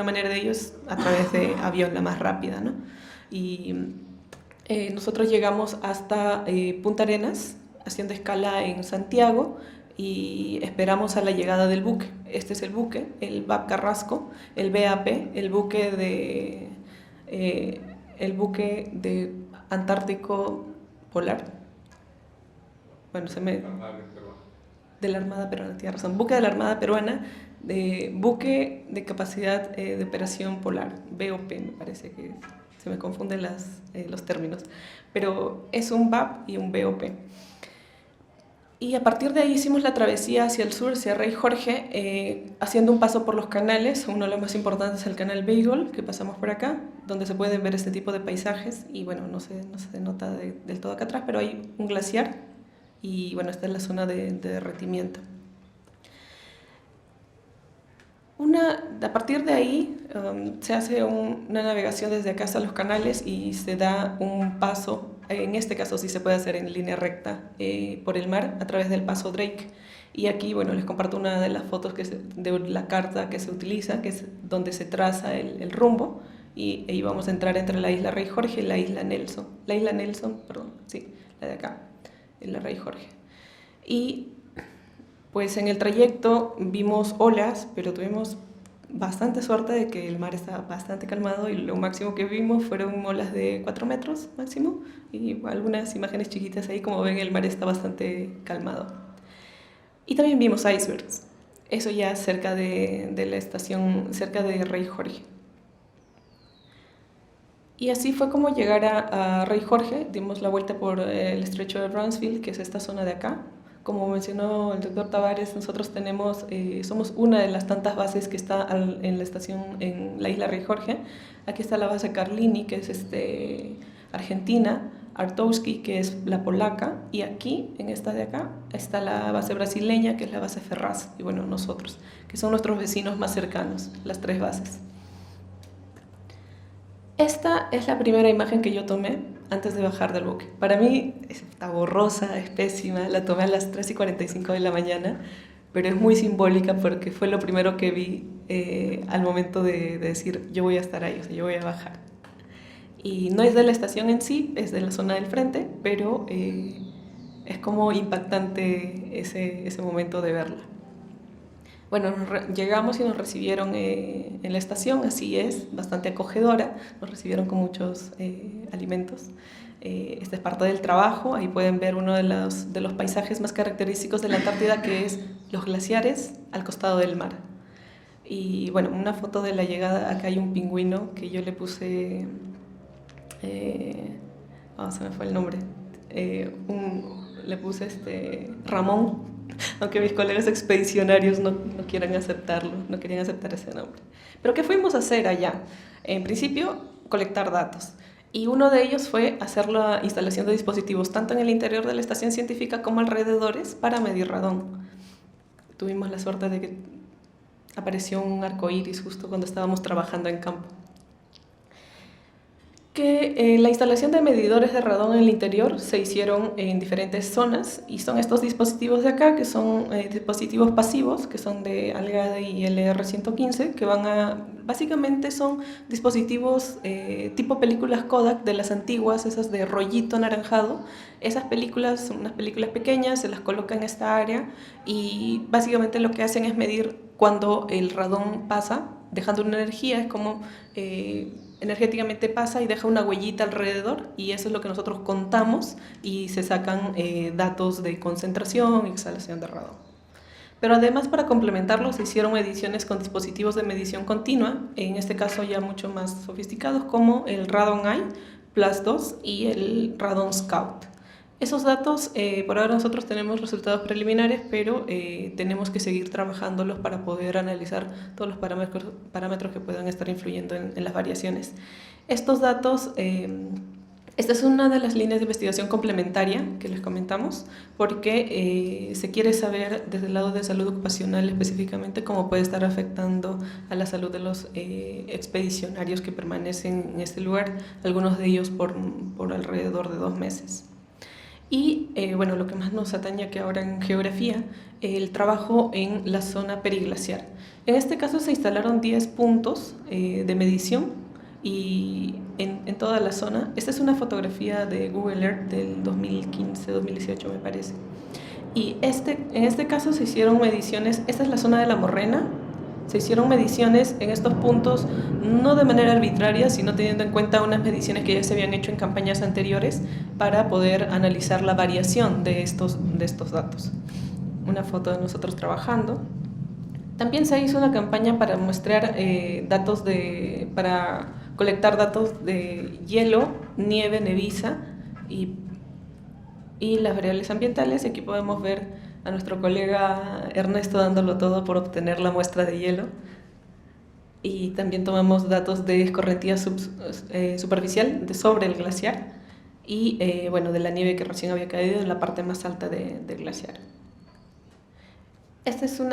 manera de ello es a través de avión, la más rápida, ¿no? Y nosotros llegamos hasta Punta Arenas, haciendo escala en Santiago, y esperamos a la llegada del buque. Este es el buque, el VAP Carrasco, el BAP, el buque de Antártico Polar. Bueno, de la Armada Peruana, tiene razón. Buque de la Armada Peruana, buque de capacidad de operación polar, BOP, me parece que se me confunden los términos. Pero es un VAP y un BOP. Y a partir de ahí hicimos la travesía hacia el sur, hacia Rey Jorge, haciendo un paso por los canales. Uno de los más importantes es el canal Beagle, que pasamos por acá, donde se pueden ver este tipo de paisajes. Y bueno, no se nota del todo acá atrás, pero hay un glaciar. Y bueno, esta es la zona de derretimiento. A partir de ahí se hace una navegación desde acá hasta los canales y se da un paso, en este caso sí se puede hacer en línea recta por el mar a través del paso Drake. Y aquí, bueno, les comparto una de las fotos de la carta que se utiliza, que es donde se traza el rumbo. Y ahí vamos a entrar entre la isla Rey Jorge y la isla Nelson. La isla Nelson, perdón, sí, la de acá. En la Rey Jorge. Y pues en el trayecto vimos olas, pero tuvimos bastante suerte de que el mar estaba bastante calmado y lo máximo que vimos fueron olas de 4 metros máximo y algunas imágenes chiquitas ahí. Como ven, el mar está bastante calmado. Y también vimos icebergs, eso ya cerca de la estación, cerca de Rey Jorge. Y así fue como llegar a Rey Jorge. Dimos la vuelta por el estrecho de Bransfield, que es esta zona de acá. Como mencionó el doctor Tavares, nosotros somos una de las tantas bases que está en la estación, en la isla Rey Jorge. Aquí está la base Carlini, que es Argentina, Artowski, que es la polaca, y aquí, en esta de acá, está la base brasileña, que es la base Ferraz, y bueno, nosotros, que son nuestros vecinos más cercanos, las 3 bases. Esta es la primera imagen que yo tomé antes de bajar del buque. Para mí está borrosa, es pésima, la tomé a las 3:45 de la mañana, pero es muy simbólica porque fue lo primero que vi al momento de decir yo voy a estar ahí, o sea, yo voy a bajar. Y no es de la estación en sí, es de la zona del frente, pero es como impactante ese momento de verla. Bueno, llegamos y nos recibieron en la estación, así es, bastante acogedora, nos recibieron con muchos alimentos. Esta es parte del trabajo, ahí pueden ver uno de los paisajes más característicos de la Antártida, que es los glaciares al costado del mar. Y bueno, una foto de la llegada, acá hay un pingüino que yo le puse, se me fue el nombre, le puse Ramón, aunque mis colegas expedicionarios no quieran aceptarlo, no querían aceptar ese nombre. Pero ¿qué fuimos a hacer allá? En principio, colectar datos. Y uno de ellos fue hacer la instalación de dispositivos tanto en el interior de la estación científica como alrededores para medir radón. Tuvimos la suerte de que apareció un arco iris justo cuando estábamos trabajando en campo. La instalación de medidores de radón en el interior se hicieron en diferentes zonas y son estos dispositivos de acá, que son dispositivos pasivos, que son de ALGAD y LR115, que básicamente son dispositivos tipo películas Kodak de las antiguas, esas de rollito anaranjado. Esas películas son unas películas pequeñas, se las coloca en esta área y básicamente lo que hacen es medir cuando el radón pasa, dejando una energía, es como energéticamente pasa y deja una huellita alrededor, y eso es lo que nosotros contamos y se sacan datos de concentración y exhalación de radón. Pero además, para complementarlo, se hicieron mediciones con dispositivos de medición continua, en este caso ya mucho más sofisticados, como el Radon Eye Plus 2 y el Radon Scout. Esos datos, por ahora nosotros tenemos resultados preliminares, pero tenemos que seguir trabajándolos para poder analizar todos los parámetros que puedan estar influyendo en las variaciones. Estos datos, esta es una de las líneas de investigación complementaria que les comentamos, porque se quiere saber desde el lado de salud ocupacional específicamente cómo puede estar afectando a la salud de los expedicionarios que permanecen en este lugar, algunos de ellos por alrededor de 2 meses. Y bueno, lo que más nos atañe que ahora en geografía, el trabajo en la zona periglaciar. En este caso se instalaron 10 puntos de medición y en toda la zona. Esta es una fotografía de Google Earth del 2015-2018 me parece. Y en este caso se hicieron mediciones, esta es la zona de La Morrena, se hicieron mediciones en estos puntos no de manera arbitraria, sino teniendo en cuenta unas mediciones que ya se habían hecho en campañas anteriores para poder analizar la variación de estos datos. Una foto de nosotros trabajando. También se hizo una campaña para mostrar para colectar datos de hielo, nieve, neviza y las variables ambientales. Aquí podemos ver a nuestro colega Ernesto dándolo todo por obtener la muestra de hielo. Y también tomamos datos de escorrentía superficial sobre el glaciar y bueno, de la nieve que recién había caído en la parte más alta del glaciar. Este es un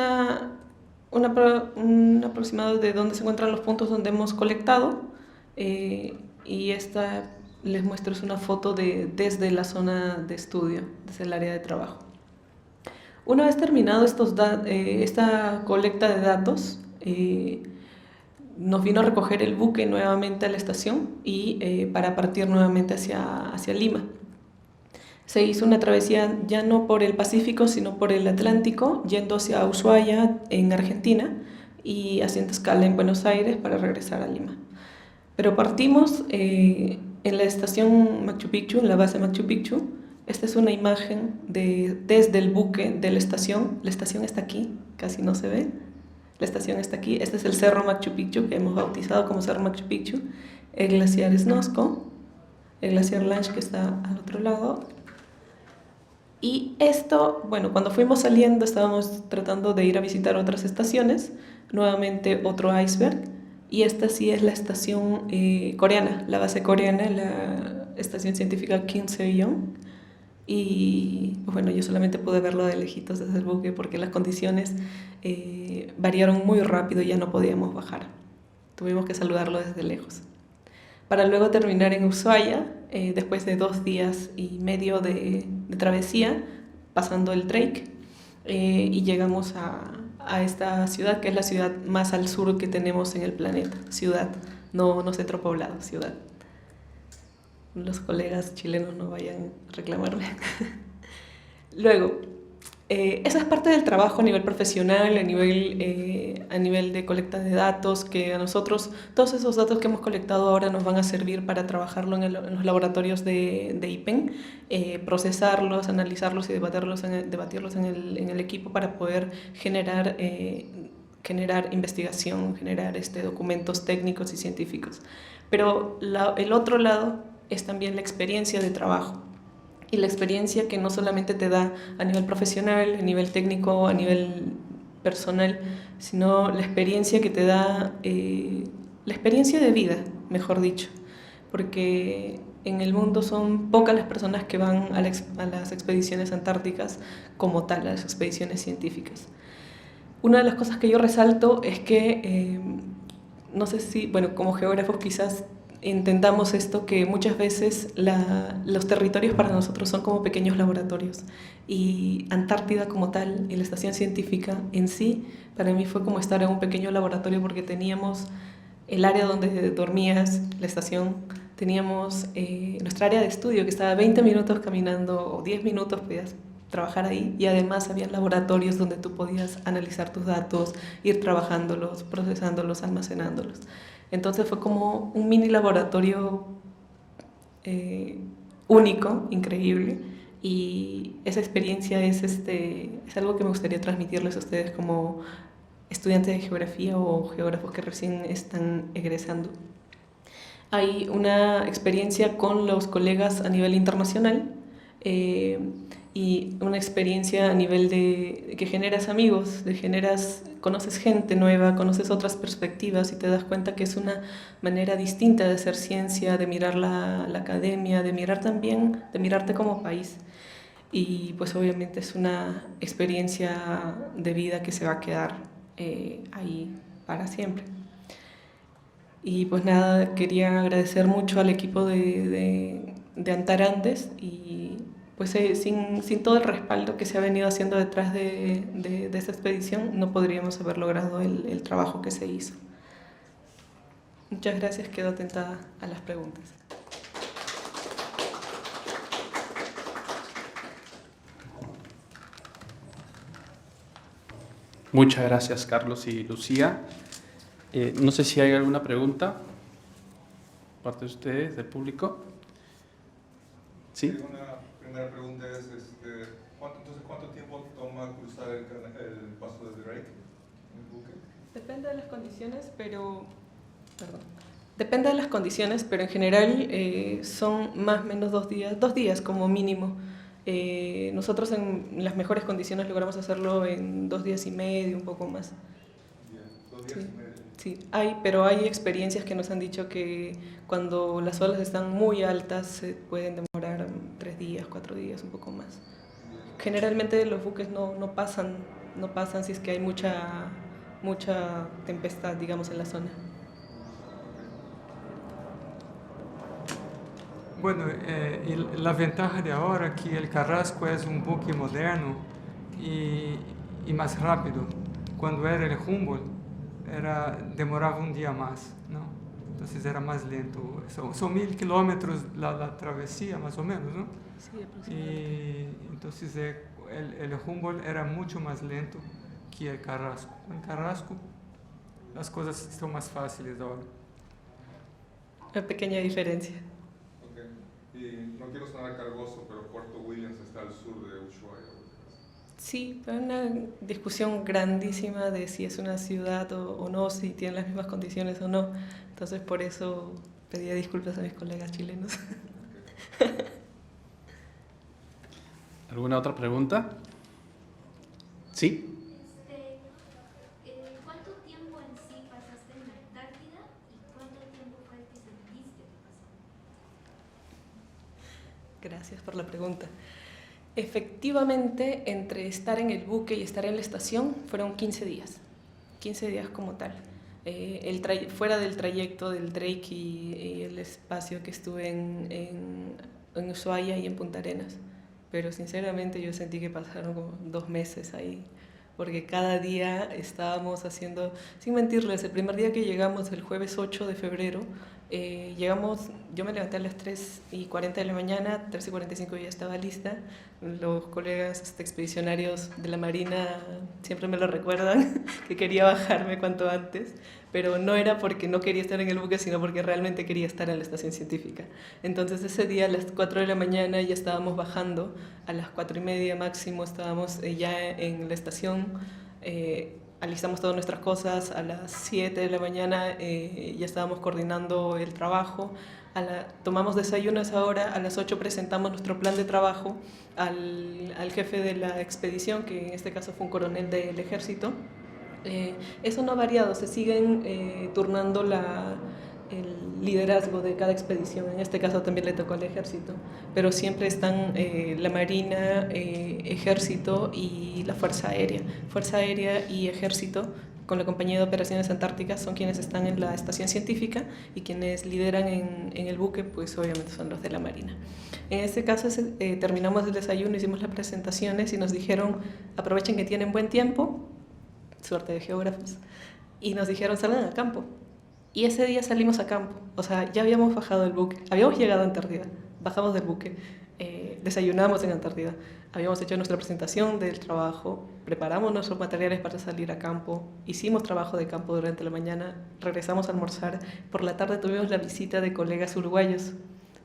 aproximado de dónde se encuentran los puntos donde hemos colectado y esta les muestro es una foto desde la zona de estudio, desde el área de trabajo. Una vez terminado esta colecta de datos, nos vino a recoger el buque nuevamente a la estación y para partir nuevamente hacia Lima. Se hizo una travesía ya no por el Pacífico, sino por el Atlántico, yendo hacia Ushuaia, en Argentina, y haciendo escala en Buenos Aires para regresar a Lima. Pero partimos en la estación Machu Picchu, en la base Machu Picchu. Esta es una imagen desde el buque de la estación. La estación está aquí, casi no se ve. La estación está aquí. Este es el Cerro Machu Picchu, que hemos bautizado como Cerro Machu Picchu. El glaciar Snosco, el glaciar Lange, que está al otro lado. Y esto, bueno, cuando fuimos saliendo estábamos tratando de ir a visitar otras estaciones, nuevamente otro iceberg, y esta sí es la estación coreana, la base coreana, la estación científica Kim Se-yeon. Y bueno, yo solamente pude verlo de lejitos desde el buque porque las condiciones variaron muy rápido y ya no podíamos bajar. Tuvimos que saludarlo desde lejos. Para luego terminar en Ushuaia, después de 2 días y medio de travesía, pasando el Drake, y llegamos a esta ciudad, que es la ciudad más al sur que tenemos en el planeta. Ciudad, no centro poblado, ciudad. Los colegas chilenos no vayan a reclamarme. Luego, esa es parte del trabajo a nivel profesional, a nivel de colecta de datos, que a nosotros, todos esos datos que hemos colectado ahora nos van a servir para trabajarlo en los laboratorios de IPEN, procesarlos, analizarlos y debatirlos en el equipo para poder generar investigación, generar documentos técnicos y científicos. Pero el otro lado es también la experiencia de trabajo. Y la experiencia que no solamente te da a nivel profesional, a nivel técnico, a nivel personal, sino la experiencia que te da, la experiencia de vida, mejor dicho. Porque en el mundo son pocas las personas que van a las expediciones antárticas como tal, a las expediciones científicas. Una de las cosas que yo resalto es que, no sé si, bueno, como geógrafos quizás entendamos esto, que muchas veces los territorios para nosotros son como pequeños laboratorios y Antártida como tal y la estación científica en sí para mí fue como estar en un pequeño laboratorio porque teníamos el área donde dormías, la estación, teníamos nuestra área de estudio que estaba 20 minutos caminando o 10 minutos podías trabajar ahí y además había laboratorios donde tú podías analizar tus datos, ir trabajándolos, procesándolos, almacenándolos. Entonces fue como un mini laboratorio único, increíble, y esa experiencia es algo que me gustaría transmitirles a ustedes como estudiantes de geografía o geógrafos que recién están egresando. Hay una experiencia con los colegas a nivel internacional y una experiencia a nivel de que generas amigos, conoces gente nueva, conoces otras perspectivas y te das cuenta que es una manera distinta de hacer ciencia, de mirar la academia, de mirar también, de mirarte como país. Y pues obviamente es una experiencia de vida que se va a quedar ahí para siempre. Y pues nada, quería agradecer mucho al equipo de Antarandes y pues sin todo el respaldo que se ha venido haciendo detrás de esta expedición no podríamos haber logrado el trabajo que se hizo. Muchas gracias, quedo atenta a las preguntas. Muchas gracias, Carlos y Lucía. No sé si hay alguna pregunta parte de ustedes, del público. ¿Sí? Una primera pregunta es, ¿cuánto tiempo toma cruzar el paso de Drake en el buque? Depende de las condiciones, pero en general son más o menos 2 días como mínimo. Nosotros en las mejores condiciones logramos hacerlo en 2 días y medio, un poco más. Bien, 2 días y medio. Sí, pero hay experiencias que nos han dicho que cuando las olas están muy altas se pueden demorar 3 días, 4 días, un poco más. Generalmente los buques no pasan si es que hay mucha tempestad, digamos, en la zona. Bueno, y la ventaja de ahora que el Carrasco es un buque moderno y más rápido. Cuando era el Humboldt, demoraba un día más, ¿no? Entonces era más lento. Son 1000 kilómetros la travesía, más o menos, ¿no? Sí, aproximadamente. Y entonces el Humboldt era mucho más lento que el Carrasco. En Carrasco las cosas son más fáciles ahora. Una pequeña diferencia. Y no quiero sonar cargoso, pero Puerto Williams está al sur de Ushuaia. Sí, hay una discusión grandísima de si es una ciudad o no, si tiene las mismas condiciones o no. Entonces por eso pedía disculpas a mis colegas chilenos. ¿Alguna otra pregunta? ¿Sí? ¿Cuánto tiempo en sí pasaste en la Antártida y cuánto tiempo fue el que sentiste que pasó? Gracias por la pregunta. Efectivamente, entre estar en el buque y estar en la estación fueron 15 días como tal. Fuera del trayecto del Drake y el espacio que estuve en Ushuaia y en Punta Arenas. Pero sinceramente yo sentí que pasaron como 2 meses ahí, porque cada día estábamos haciendo, sin mentirles, el primer día que llegamos, el jueves 8 de febrero, yo me levanté a las 3:40 de la mañana, 3:45 ya estaba lista. Los colegas expedicionarios de la Marina siempre me lo recuerdan, que quería bajarme cuanto antes, pero no era porque no quería estar en el buque, sino porque realmente quería estar en la estación científica. Entonces ese día a las 4 de la mañana ya estábamos bajando, a las 4:30 máximo estábamos ya en la estación, alistamos todas nuestras cosas, a las 7 de la mañana ya estábamos coordinando el trabajo, tomamos desayuno a esa hora, a las 8 presentamos nuestro plan de trabajo al jefe de la expedición, que en este caso fue un coronel del ejército. Eso no ha variado, se siguen turnando el liderazgo de cada expedición. En este caso también le tocó al ejército, pero siempre están la Marina, ejército y la Fuerza Aérea. Fuerza Aérea y ejército con la Compañía de Operaciones Antárticas son quienes están en la estación científica, y quienes lideran en el buque pues obviamente son los de la Marina. En este caso terminamos el desayuno, hicimos las presentaciones y nos dijeron aprovechen que tienen buen tiempo, suerte de geógrafos, y nos dijeron salgan a campo. Y ese día salimos a campo, o sea, ya habíamos bajado del buque, habíamos llegado a Antártida, bajamos del buque, desayunamos en Antártida, habíamos hecho nuestra presentación del trabajo, preparamos nuestros materiales para salir a campo, hicimos trabajo de campo durante la mañana, regresamos a almorzar, por la tarde tuvimos la visita de colegas uruguayos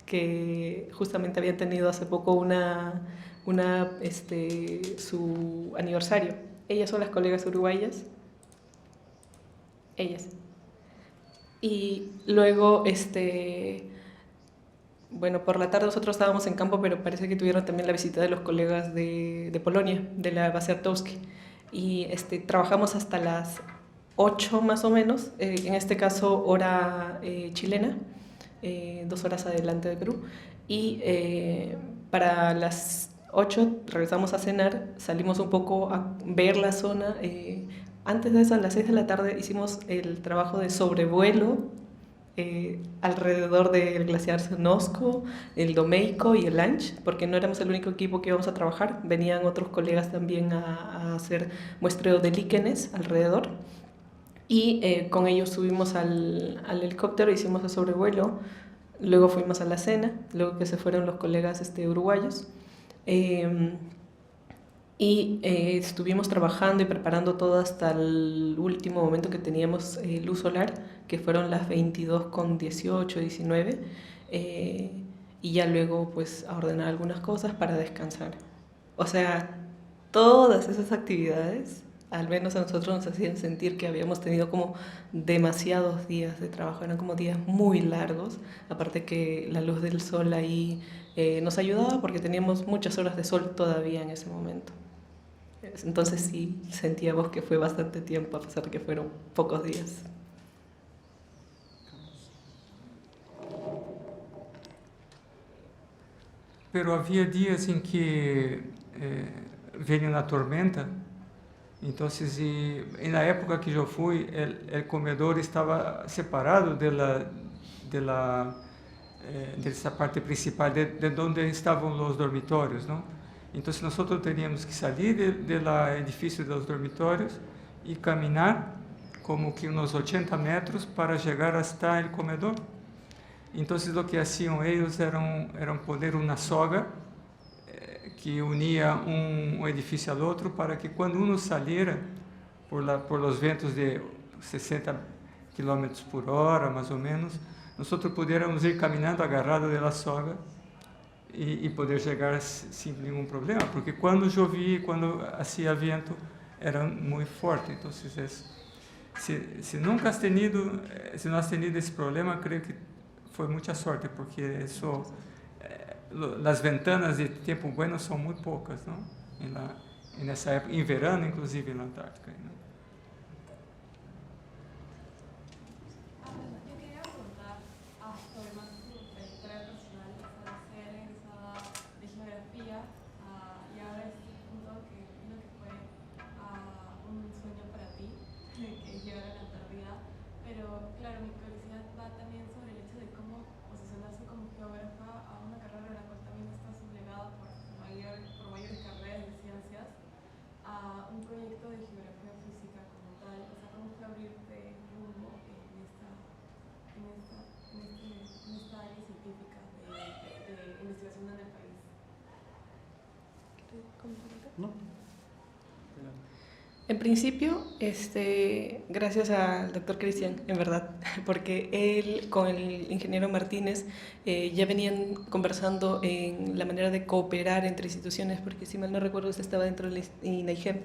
que justamente habían tenido hace poco su aniversario. Ellas son las colegas uruguayas, ellas. Y luego, bueno, por la tarde nosotros estábamos en campo, pero parece que tuvieron también la visita de los colegas de Polonia, de la base Artowski. Y trabajamos hasta las 8 más o menos, en este caso hora chilena, 2 horas adelante de Perú. Y para las 8 regresamos a cenar, salimos un poco a ver la zona. Antes de eso, a las 6 de la tarde, hicimos el trabajo de sobrevuelo alrededor del glaciar Sonosco, el Domeico y el Lanch, porque no éramos el único equipo que íbamos a trabajar, venían otros colegas también a hacer muestreo de líquenes alrededor, y con ellos subimos al helicóptero, hicimos el sobrevuelo, luego fuimos a la cena, luego que se fueron los colegas uruguayos, y estuvimos trabajando y preparando todo hasta el último momento que teníamos luz solar, que fueron las 22:18, 19, y ya luego pues a ordenar algunas cosas para descansar. O sea, todas esas actividades, al menos a nosotros nos hacían sentir que habíamos tenido como demasiados días de trabajo, eran como días muy largos, aparte que la luz del sol ahí nos ayudaba porque teníamos muchas horas de sol todavía en ese momento. Entonces sí sentíamos que fue bastante tiempo a pesar de que fueron pocos días. Pero havia dias em que veio uma tormenta, então na época que eu fui, o comedor estava separado dessa parte principal, de onde estavam os dormitórios, não? Então, nós teríamos que sair do edifício dos dormitórios e caminhar como que uns 80 metros para chegar até o comedor. Então, o que faziam eles era poner uma soga que unia um edifício ao outro para que quando uno saliera por los ventos de 60 km por hora, mais ou menos, nós pudiéramos ir caminhando agarrado da soga e poder chegar sem nenhum problema, porque quando chovia, quando hacía vento, era muito forte. Então, se não has tenido esse problema, creio que foi muita sorte, porque as ventanas de tempo bueno são muito poucas, não? Nessa época, em verano, inclusive na Antártica, não? ¿No? En principio, gracias al doctor Cristian, en verdad, porque él con el ingeniero Martínez ya venían conversando en la manera de cooperar entre instituciones, porque si mal no recuerdo usted estaba dentro del INAIGEM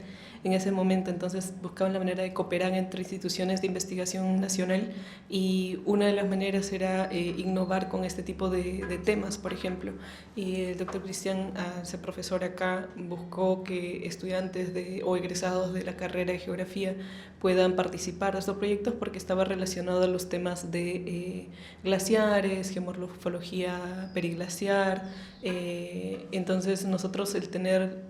en ese momento, entonces buscaban la manera de cooperar entre instituciones de investigación nacional, y una de las maneras era innovar con este tipo de temas, por ejemplo, y el doctor Cristian, al ser profesor acá, buscó que estudiantes o egresados de la carrera de geografía puedan participar de estos proyectos porque estaba relacionado a los temas de glaciares, geomorfología periglaciar. Entonces nosotros el tener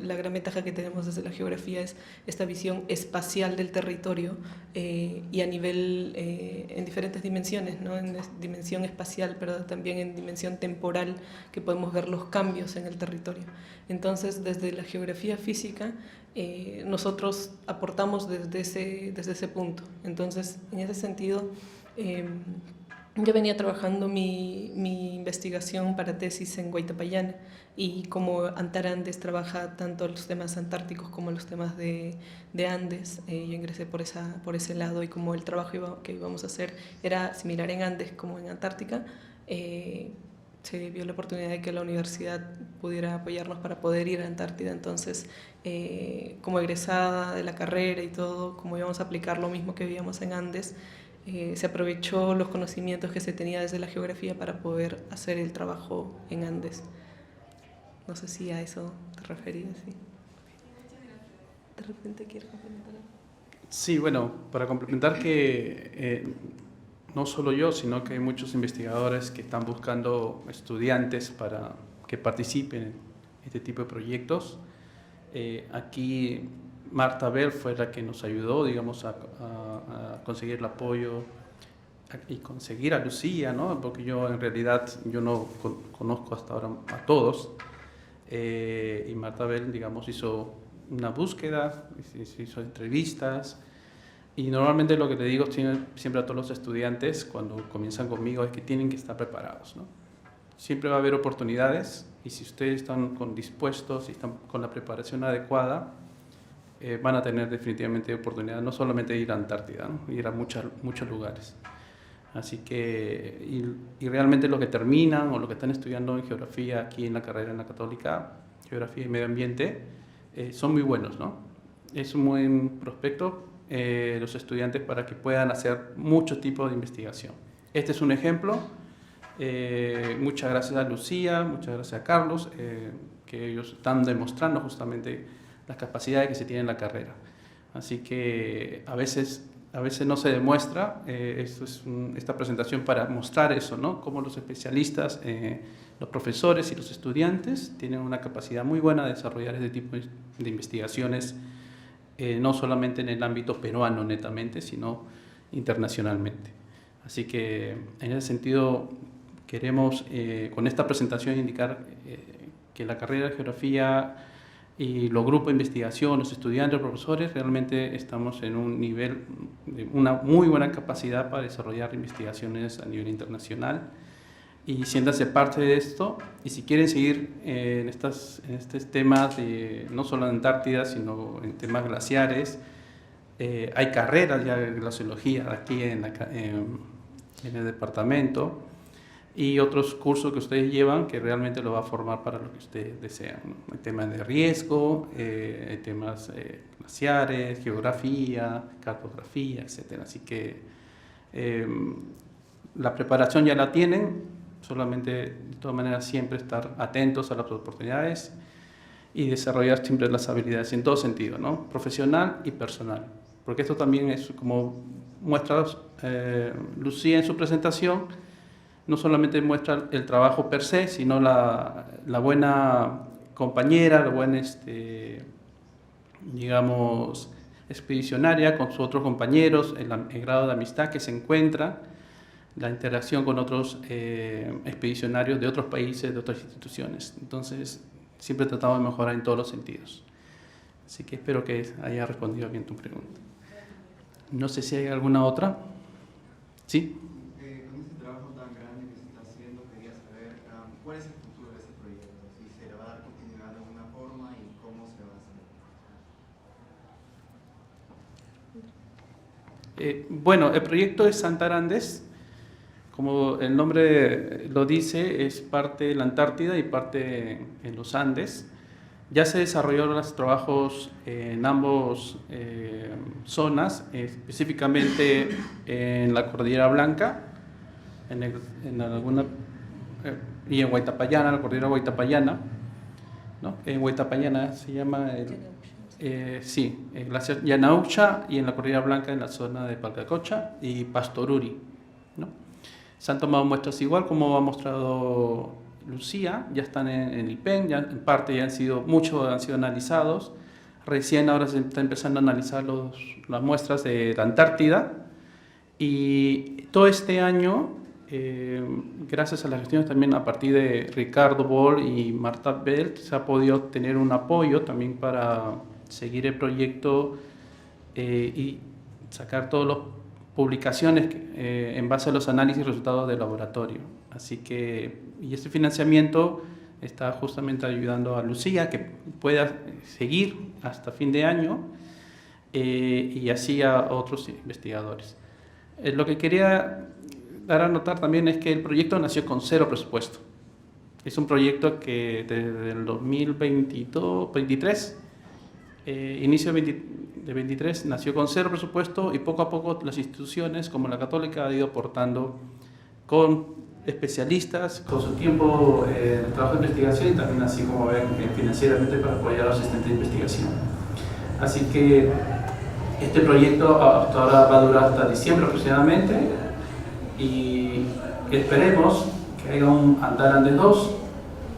la gran ventaja que tenemos desde la geografía es esta visión espacial del territorio y a nivel en diferentes dimensiones, ¿no? En dimensión espacial, pero también en dimensión temporal, que podemos ver los cambios en el territorio. Entonces desde la geografía física nosotros aportamos desde ese punto. Entonces, en ese sentido, yo venía trabajando mi investigación para tesis en Huaytapallana, y como Antarandes trabaja tanto los temas antárticos como los temas de Andes, yo ingresé por ese lado, y como el trabajo que íbamos a hacer era similar en Andes como en Antártica, se vio la oportunidad de que la universidad pudiera apoyarnos para poder ir a Antártida. Entonces, como egresada de la carrera y todo, como íbamos a aplicar lo mismo que veíamos en Andes, se aprovechó los conocimientos que se tenía desde la geografía para poder hacer el trabajo en Andes. No sé si a eso te referías, sí. ¿De repente quieres complementar algo? Sí, bueno, para complementar que no solo yo, sino que hay muchos investigadores que están buscando estudiantes para que participen en este tipo de proyectos. Aquí Marta Bell fue la que nos ayudó, digamos, a conseguir el apoyo y conseguir a Lucía, ¿no? Porque yo en realidad yo no conozco hasta ahora a todos. Y Marta Bell, digamos, hizo una búsqueda, hizo entrevistas. Y normalmente lo que le digo siempre a todos los estudiantes cuando comienzan conmigo es que tienen que estar preparados, ¿no? Siempre va a haber oportunidades y si ustedes están dispuestos y están con la preparación adecuada, van a tener definitivamente oportunidad no solamente de ir a Antártida, ¿no? Ir a muchos lugares. Así que, y realmente lo que terminan o lo que están estudiando en geografía aquí en la carrera en la Católica, geografía y medio ambiente, son muy buenos, ¿no? Es un buen prospecto los estudiantes para que puedan hacer muchos tipos de investigación. Este es un ejemplo. Muchas gracias a Lucía, muchas gracias a Carlos, que ellos están demostrando justamente las capacidades que se tienen en la carrera. Así que a veces no se demuestra, esta presentación para mostrar eso, ¿no? Cómo los especialistas, los profesores y los estudiantes tienen una capacidad muy buena de desarrollar este tipo de investigaciones, no solamente en el ámbito peruano netamente, sino internacionalmente. Así que en ese sentido queremos con esta presentación indicar que la carrera de geografía y los grupos de investigación, los estudiantes, los profesores, realmente estamos en un nivel de una muy buena capacidad para desarrollar investigaciones a nivel internacional. Y siéntanse parte de esto, y si quieren seguir en estos temas, no solo en Antártida, sino en temas glaciares, hay carreras ya de glaciología aquí en el departamento, y otros cursos que ustedes llevan que realmente lo va a formar para lo que ustedes desean, ¿no? Hay temas de riesgo, hay temas glaciares, geografía, cartografía, etc. Así que la preparación ya la tienen, solamente de todas maneras siempre estar atentos a las oportunidades y desarrollar siempre las habilidades en todo sentido, ¿no? Profesional y personal. Porque esto también es como muestra Lucía en su presentación, no solamente muestra el trabajo per se, sino la buena compañera, la buena, digamos, expedicionaria con sus otros compañeros, el grado de amistad que se encuentra, la interacción con otros expedicionarios de otros países, de otras instituciones. Entonces, siempre tratamos de mejorar en todos los sentidos. Así que espero que haya respondido bien tu pregunta. No sé si hay alguna otra. ¿Sí? ¿Cuál es el futuro de ese proyecto? Si se le va a dar continuidad de alguna forma y cómo se va a hacer. Bueno, el proyecto de Santar Andes, como el nombre lo dice, es parte de la Antártida y parte en los Andes. Ya se desarrollaron los trabajos en ambos zonas, específicamente en la Cordillera Blanca, y en Huaytapallana, la cordillera Huaytapallana, ¿no? En Huaytapallana se llama el glaciar Yanaucha, y en la cordillera Blanca en la zona de Palcacocha y Pastoruri, ¿no? Se han tomado muestras igual como ha mostrado Lucía, ya están en el IPEN, ya en parte muchos han sido analizados. Recién ahora se está empezando a analizar las muestras de la Antártida, y todo este año, gracias a las gestiones también a partir de Ricardo Boll y Marta Bell, se ha podido tener un apoyo también para seguir el proyecto y sacar todas las publicaciones en base a los análisis y resultados del laboratorio. Así que, y este financiamiento está justamente ayudando a Lucía que pueda seguir hasta fin de año y así a otros investigadores. Lo que quería dar a notar también es que el proyecto nació con 0 presupuesto. Es un proyecto que desde el 2023 inicio de 23 nació con 0 presupuesto y poco a poco las instituciones como la Católica han ido aportando con especialistas, con su tiempo de trabajo de investigación y también así como ven financieramente para apoyar a los asistentes de investigación. Así que este proyecto hasta ahora va a durar hasta diciembre aproximadamente y esperemos que haya un Andes 2,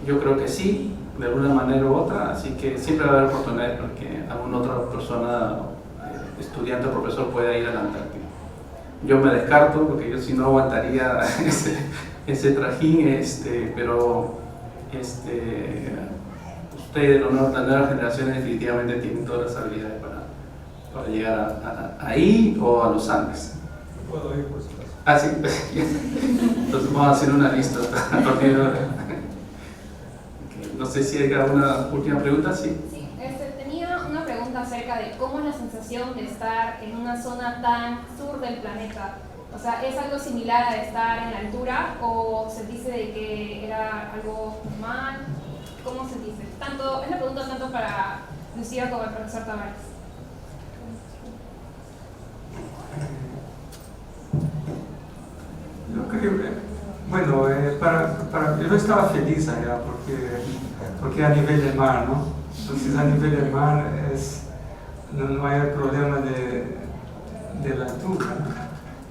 yo creo que sí, de alguna manera u otra, así que siempre va a haber oportunidades para que alguna otra persona, estudiante o profesor pueda ir a la Antártida. Yo me descarto porque yo si no aguantaría ese trajín, pero ustedes, las nuevas generaciones definitivamente tienen todas las habilidades para llegar ahí o a los Andes. Puedo ir por si acaso. Ah, sí. Entonces vamos a hacer una lista a partir de ahora. No sé si hay alguna última pregunta, sí. Sí, tenía una pregunta acerca de cómo es la sensación de estar en una zona tan sur del planeta. O sea, ¿es algo similar a estar en la altura o se dice de que era algo normal? ¿Cómo se dice? Es la pregunta tanto para Lucía como el profesor Tavares. Yo creo que, bueno, yo estaba feliz allá porque a nivel del mar, ¿no? Entonces a nivel del mar no hay el problema de la altura, ¿no?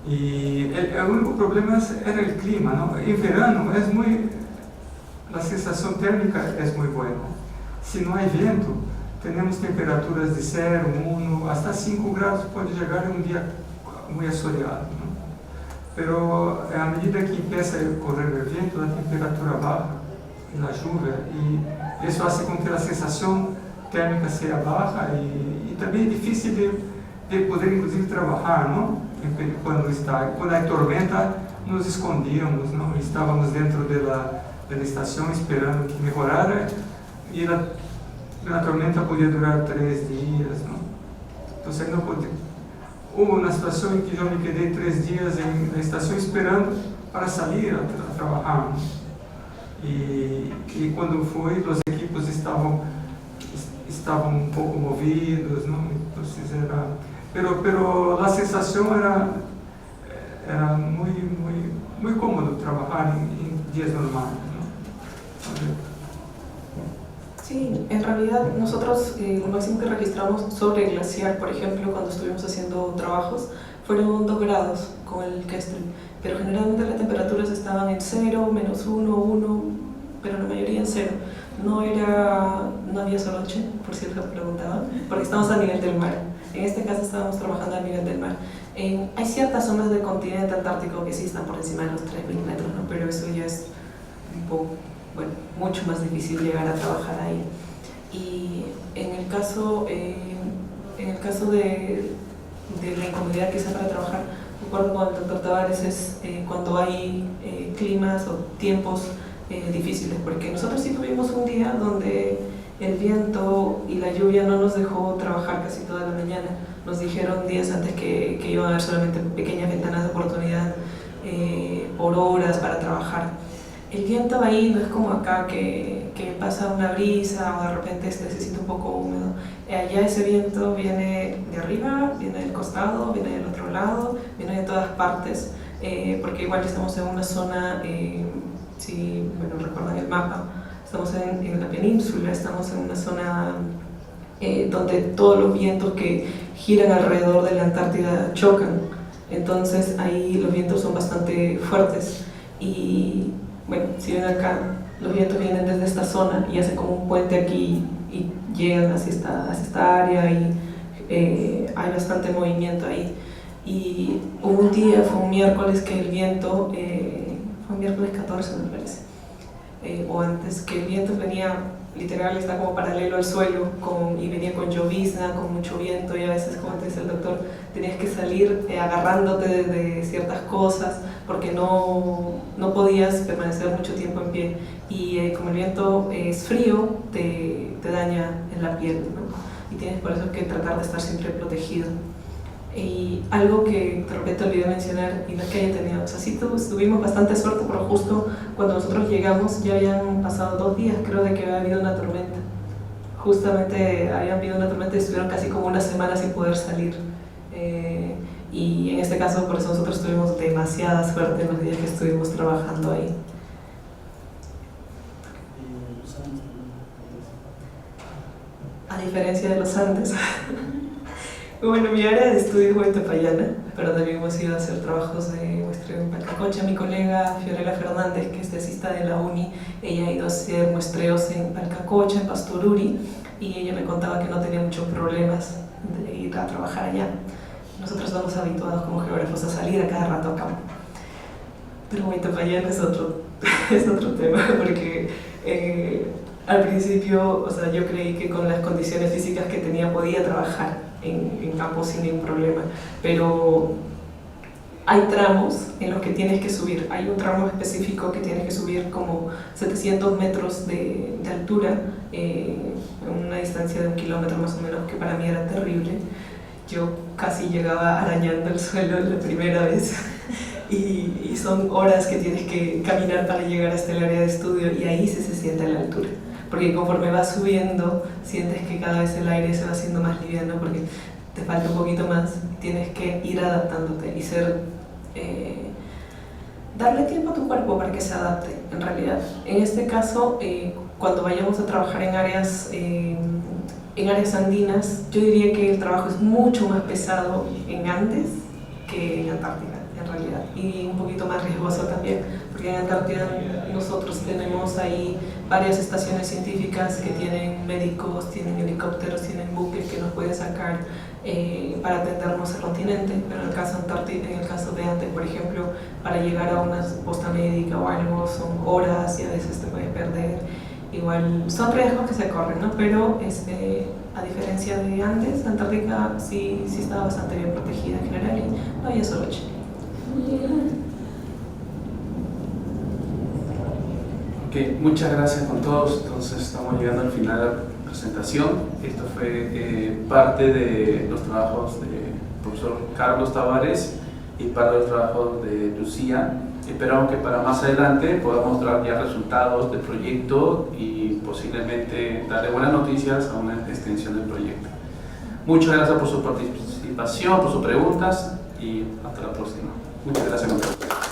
Y el único problema era el clima, ¿no? En verano la sensación térmica es muy buena. Si no hay viento, tenemos temperaturas de 0, 1, hasta 5 grados puede llegar en un día muy asoleado, ¿no? Pero a medida que empieza a correr el viento, la temperatura baja, la lluvia, y eso hace con que la sensación térmica sea baja y también es difícil de poder inclusive trabajar, ¿no? Cuando hay tormenta, nos escondíamos, ¿no? Estábamos dentro de la estación esperando que mejorara y la tormenta podía durar 3 días, ¿no? Entonces hubo una situación en que yo me quedé 3 días en la estación esperando para salir a trabajar, ¿no? Y cuando fui, los equipos estaban un poco movidos, ¿no? Entonces pero la sensación era muy cómodo trabajar en días normales, ¿no? Sí, en realidad nosotros lo máximo que registramos sobre el glaciar, por ejemplo, cuando estuvimos haciendo trabajos, fueron 2 grados con el Kestrel, pero generalmente las temperaturas estaban en 0, -1, 1, pero la mayoría en 0. No había sol noche, por si lo preguntaban, porque estamos a nivel del mar. En este caso estábamos trabajando a nivel del mar. Hay ciertas zonas del continente antártico que sí están por encima de los 3.000 metros, ¿no? Pero eso ya es un poco, mucho más difícil llegar a trabajar ahí. Y en el caso de la incomodidad que sea para trabajar, recuerdo con el doctor Tavares, es cuando hay climas o tiempos difíciles, porque nosotros sí tuvimos un día donde el viento y la lluvia no nos dejó trabajar casi toda la mañana. Nos dijeron días antes que iban a haber solamente pequeñas ventanas de oportunidad por horas para trabajar. El viento ahí no es como acá que pasa una brisa o de repente se siente un poco húmedo. Allá ese viento viene de arriba, viene del costado, viene del otro lado, viene de todas partes, porque igual estamos en una zona, si recuerdan el mapa, estamos en la península, estamos en una zona donde todos los vientos que giran alrededor de la Antártida chocan. Entonces ahí los vientos son bastante fuertes y si ven acá, los vientos vienen desde esta zona y hacen como un puente aquí y llegan hacia esta área y hay bastante movimiento ahí. Y hubo un día, fue un miércoles, que el viento, fue un miércoles 14 me parece, o antes, que el viento venía, literal, está como paralelo al suelo y venía con llovizna, con mucho viento, y a veces, como te dice el doctor, tenías que salir agarrándote de ciertas cosas porque no podías permanecer mucho tiempo en pie, y como el viento es frío, te daña en la piel, ¿no? Y tienes por eso que tratar de estar siempre protegido. Y algo que de repente olvidé mencionar, y no es que haya tenido, o sea, sí tuvimos bastante suerte, pero justo cuando nosotros llegamos ya habían pasado 2 días, creo, de que había habido una tormenta. justamente había habido una tormenta y estuvieron casi como una semana sin poder salir. Y en este caso, por eso nosotros tuvimos demasiada suerte en los días que estuvimos trabajando ahí. A diferencia de los Andes. Bueno, mi área de estudio es Huaytapallana, pero también hemos ido a hacer trabajos de muestreo en Palcacocha. Mi colega Fiorella Fernández, que es tesista de la UNI, ella ha ido a hacer muestreos en Palcacocha, en Pastoruri, y ella me contaba que no tenía muchos problemas de ir a trabajar allá. Nosotros estamos habituados como geógrafos a salir a cada rato a campo. Pero Huaytapallana es otro tema, porque al principio, o sea, yo creí que con las condiciones físicas que tenía podía trabajar en campo sin ningún problema, pero hay tramos en los que tienes que subir. Hay un tramo específico que tienes que subir como 700 metros de altura, en una distancia de 1 kilómetro más o menos, que para mí era terrible. Yo casi llegaba arañando el suelo la primera vez y son horas que tienes que caminar para llegar hasta el área de estudio, y ahí sí se siente la altura, porque conforme vas subiendo sientes que cada vez el aire se va haciendo más liviano porque te falta un poquito más, tienes que ir adaptándote y darle tiempo a tu cuerpo para que se adapte en realidad. En este caso, cuando vayamos a trabajar en áreas andinas, yo diría que el trabajo es mucho más pesado en Andes que en Antártida, en realidad, y un poquito más riesgoso también, porque en Antártida nosotros tenemos ahí varias estaciones científicas que tienen médicos, tienen helicópteros, tienen buques que nos pueden sacar para atendernos al continente, pero en el caso de Andes, por ejemplo, para llegar a una posta médica o algo son horas y a veces te puedes perder. Igual son riesgos que se corren, ¿no? Pero a diferencia de Andes, Antártica sí está bastante bien protegida en general y no había solo Chile. Ok, muchas gracias con todos. Entonces estamos llegando al final de la presentación. Esto fue parte de los trabajos del profesor Carlos Tavares y parte de los trabajos de Lucía. Esperamos que para más adelante podamos dar ya resultados del proyecto y posiblemente darle buenas noticias a una extensión del proyecto. Muchas gracias por su participación, por sus preguntas y hasta la próxima. Muchas gracias a todos.